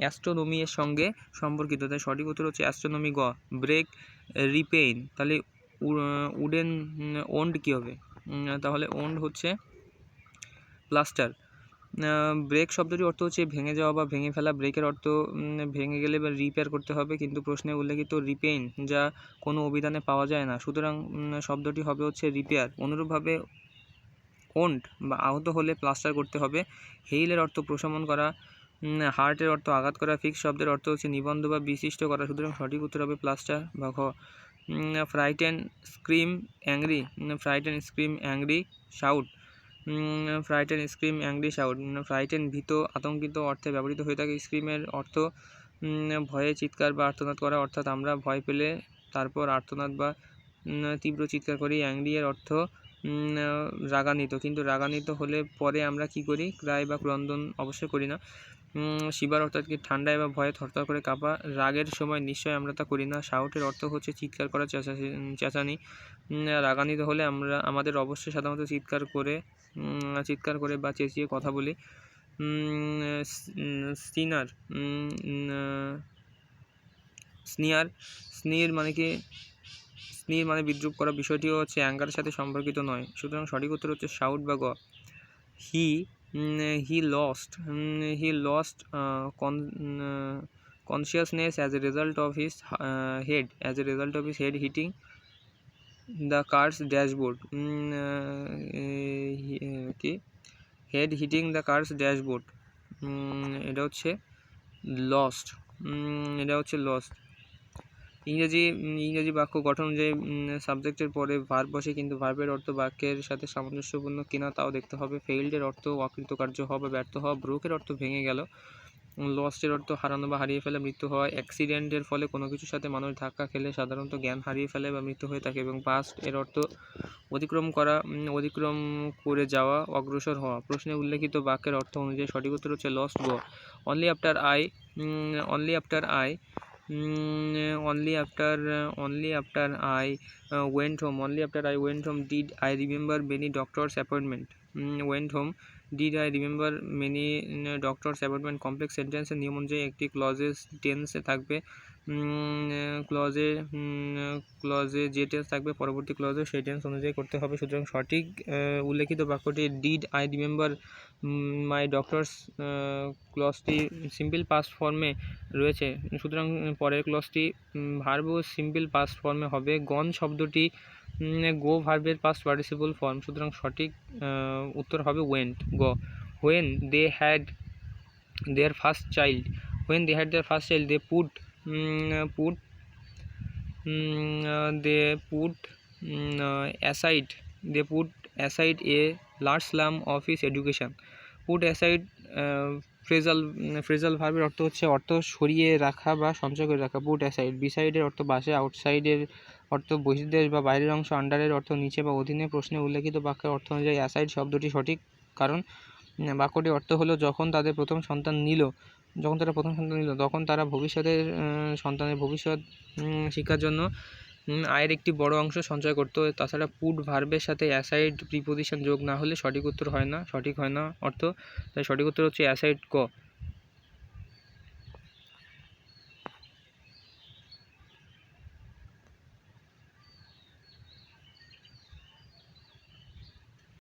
[SPEAKER 1] অ্যাস্ট্রোনমি এর সঙ্গে সম্পর্কিত। তাই সঠিক উত্তর হচ্ছে অ্যাস্ট্রোনমি গ। ব্রেক, রিপেইন, তাহলে ওন্ড কী হবে? তাহলে ওন্ড হচ্ছে প্লাস্টার। ব্রেক শব্দটির অর্থ হচ্ছে ভেঙে যাওয়া বা ভেঙে ফেলা। ব্রেকের অর্থ ভেঙে গেলে বা রিপেয়ার করতে হবে, কিন্তু প্রশ্নে উল্লেখিত রিপেইন যা কোনো অভিধানে পাওয়া যায় না, সুতরাং শব্দটি হবে হচ্ছে রিপেয়ার। অনুরূপভাবে ওন্ড বা আহত হলে প্লাস্টার করতে হবে। হেইলের অর্থ প্রশমন করা। হার্টের অর্থ আঘাত করা, ফিক্স শব্দের অর্থ হচ্ছে নিবন্ধ বা বিশিষ্ট করা, সুতরাং সঠিক উত্তর হবে প্লাস্টার বা ঘ। Frighten scream angry, frighten scream angry shout, frighten scream angry shout. Frighten ভীত আতঙ্কিত অর্থে ব্যবহৃত হয়ে থাকে। স্ক্রিমের অর্থ ভয়ে চিৎকার বা আর্তনাদ করা, অর্থাৎ আমরা ভয় পেলে তারপর আর্তনাদ বা তীব্র চিৎকার করি। অ্যাংরি এর অর্থ রাগান্বিত, কিন্তু রাগান্বিত হলে পরে আমরা কি করি, ক্রাই বা ক্রন্দন অবশ্যই করি না। শিবার অর্থাৎ কি ঠান্ডায় বা ভয়ে থরথর করে কাঁপা, রাগের সময় নিশ্চয় আমরা তা করি না। শাউটের অর্থ হচ্ছে চিৎকার করা, চেঁচানি। রাগান্বিত হলে আমাদের অবশ্যই সাধারণত চিৎকার করে বা চেঁচিয়ে কথা বলি। স্নির মানে বিদ্রুপ করা, বিষয়টিও হচ্ছে অ্যাঙ্গারের সাথে সম্পর্কিত নয়, সুতরাং সঠিক উত্তর হচ্ছে শাউট বা গ। He lost consciousness as a result of his head hitting the car's dashboard. Head hitting the car's dashboard, এটা হচ্ছে লস্ট। ইংরেজি বাক্য গঠন যে সাবজেক্টের পরে ভার্ব বসে কিন্তু ভার্বের অর্থ বাক্যের সাথে সামঞ্জস্যপূর্ণ কিনা তাও দেখতে হবে। ফেইল্ডের অর্থ অকৃতকার্য হওয়া বা ব্যর্থ হওয়া। ব্রোকের অর্থ ভেঙে গেল। লস্টের অর্থ হারানো বা হারিয়ে ফেলে, মৃত্যু হওয়া। অ্যাক্সিডেন্টের ফলে কোনো কিছুর সাথে মানুষ ধাক্কা খেলে সাধারণত জ্ঞান হারিয়ে ফেলে বা মৃত্যু হয়ে থাকে। এবং পাস্ট এর অর্থ অতিক্রম করে যাওয়া, অগ্রসর হওয়া। প্রশ্নে উল্লেখিত বাক্যের অর্থ অনুযায়ী সঠিক উত্তর হচ্ছে lost go. only after I went home did I remember many doctor's appointment. Did I remember many doctor's appointment complex সেন্টেন্সের নিয়ম অনুযায়ী একটি ক্লজেস টেন্সে থাকবে, ক্লজে যে টেন্স থাকবে পরবর্তী ক্লজে সেই টেন্স অনুযায়ী করতে হবে। সুতরাং সঠিক উল্লেখিত বাক্যটি did I remember my doctor's ক্লজটি সিম্পল পাস্ট ফর্মে রয়েছে, সুতরাং পরের ক্লজটি ভার্ব সিম্পল পাস্ট ফর্মে হবে। গন শব্দটি গো ভার্বের পাস্ট পার্টিসিপল ফর্ম, সুতরাং সঠিক উত্তর হবে ওয়েন্ট, গ। when they had their first child they put aside a large sum of his education. put aside phrasal ভার্বের অর্থ হচ্ছে সরিয়ে রাখা বা সঞ্চয় করে রাখা। Put aside. বিসাইডের অর্থ পাশে, আউটসাইডের অর্থ বহির্দেশ বা বাইরের অংশ, আন্ডারের অর্থ নিচে বা অধীনে। প্রশ্নে উল্লেখিত বাক্যের অর্থ অনুযায়ী অ্যাসাইড শব্দটি সঠিক, কারণ বাক্যটির অর্থ হলো যখন তারা প্রথম সন্তান নিল তখন তারা সন্তানের ভবিষ্যৎ শিক্ষার জন্য আয়ের একটি বড় অংশ সঞ্চয় করত। তাছাড়া পুট ভার্বের সাথে অ্যাসাইড প্রিপোজিশন যোগ না হলে সঠিক হয় না অর্থ, তাই সঠিক উত্তর হচ্ছে অ্যাসাইড ক।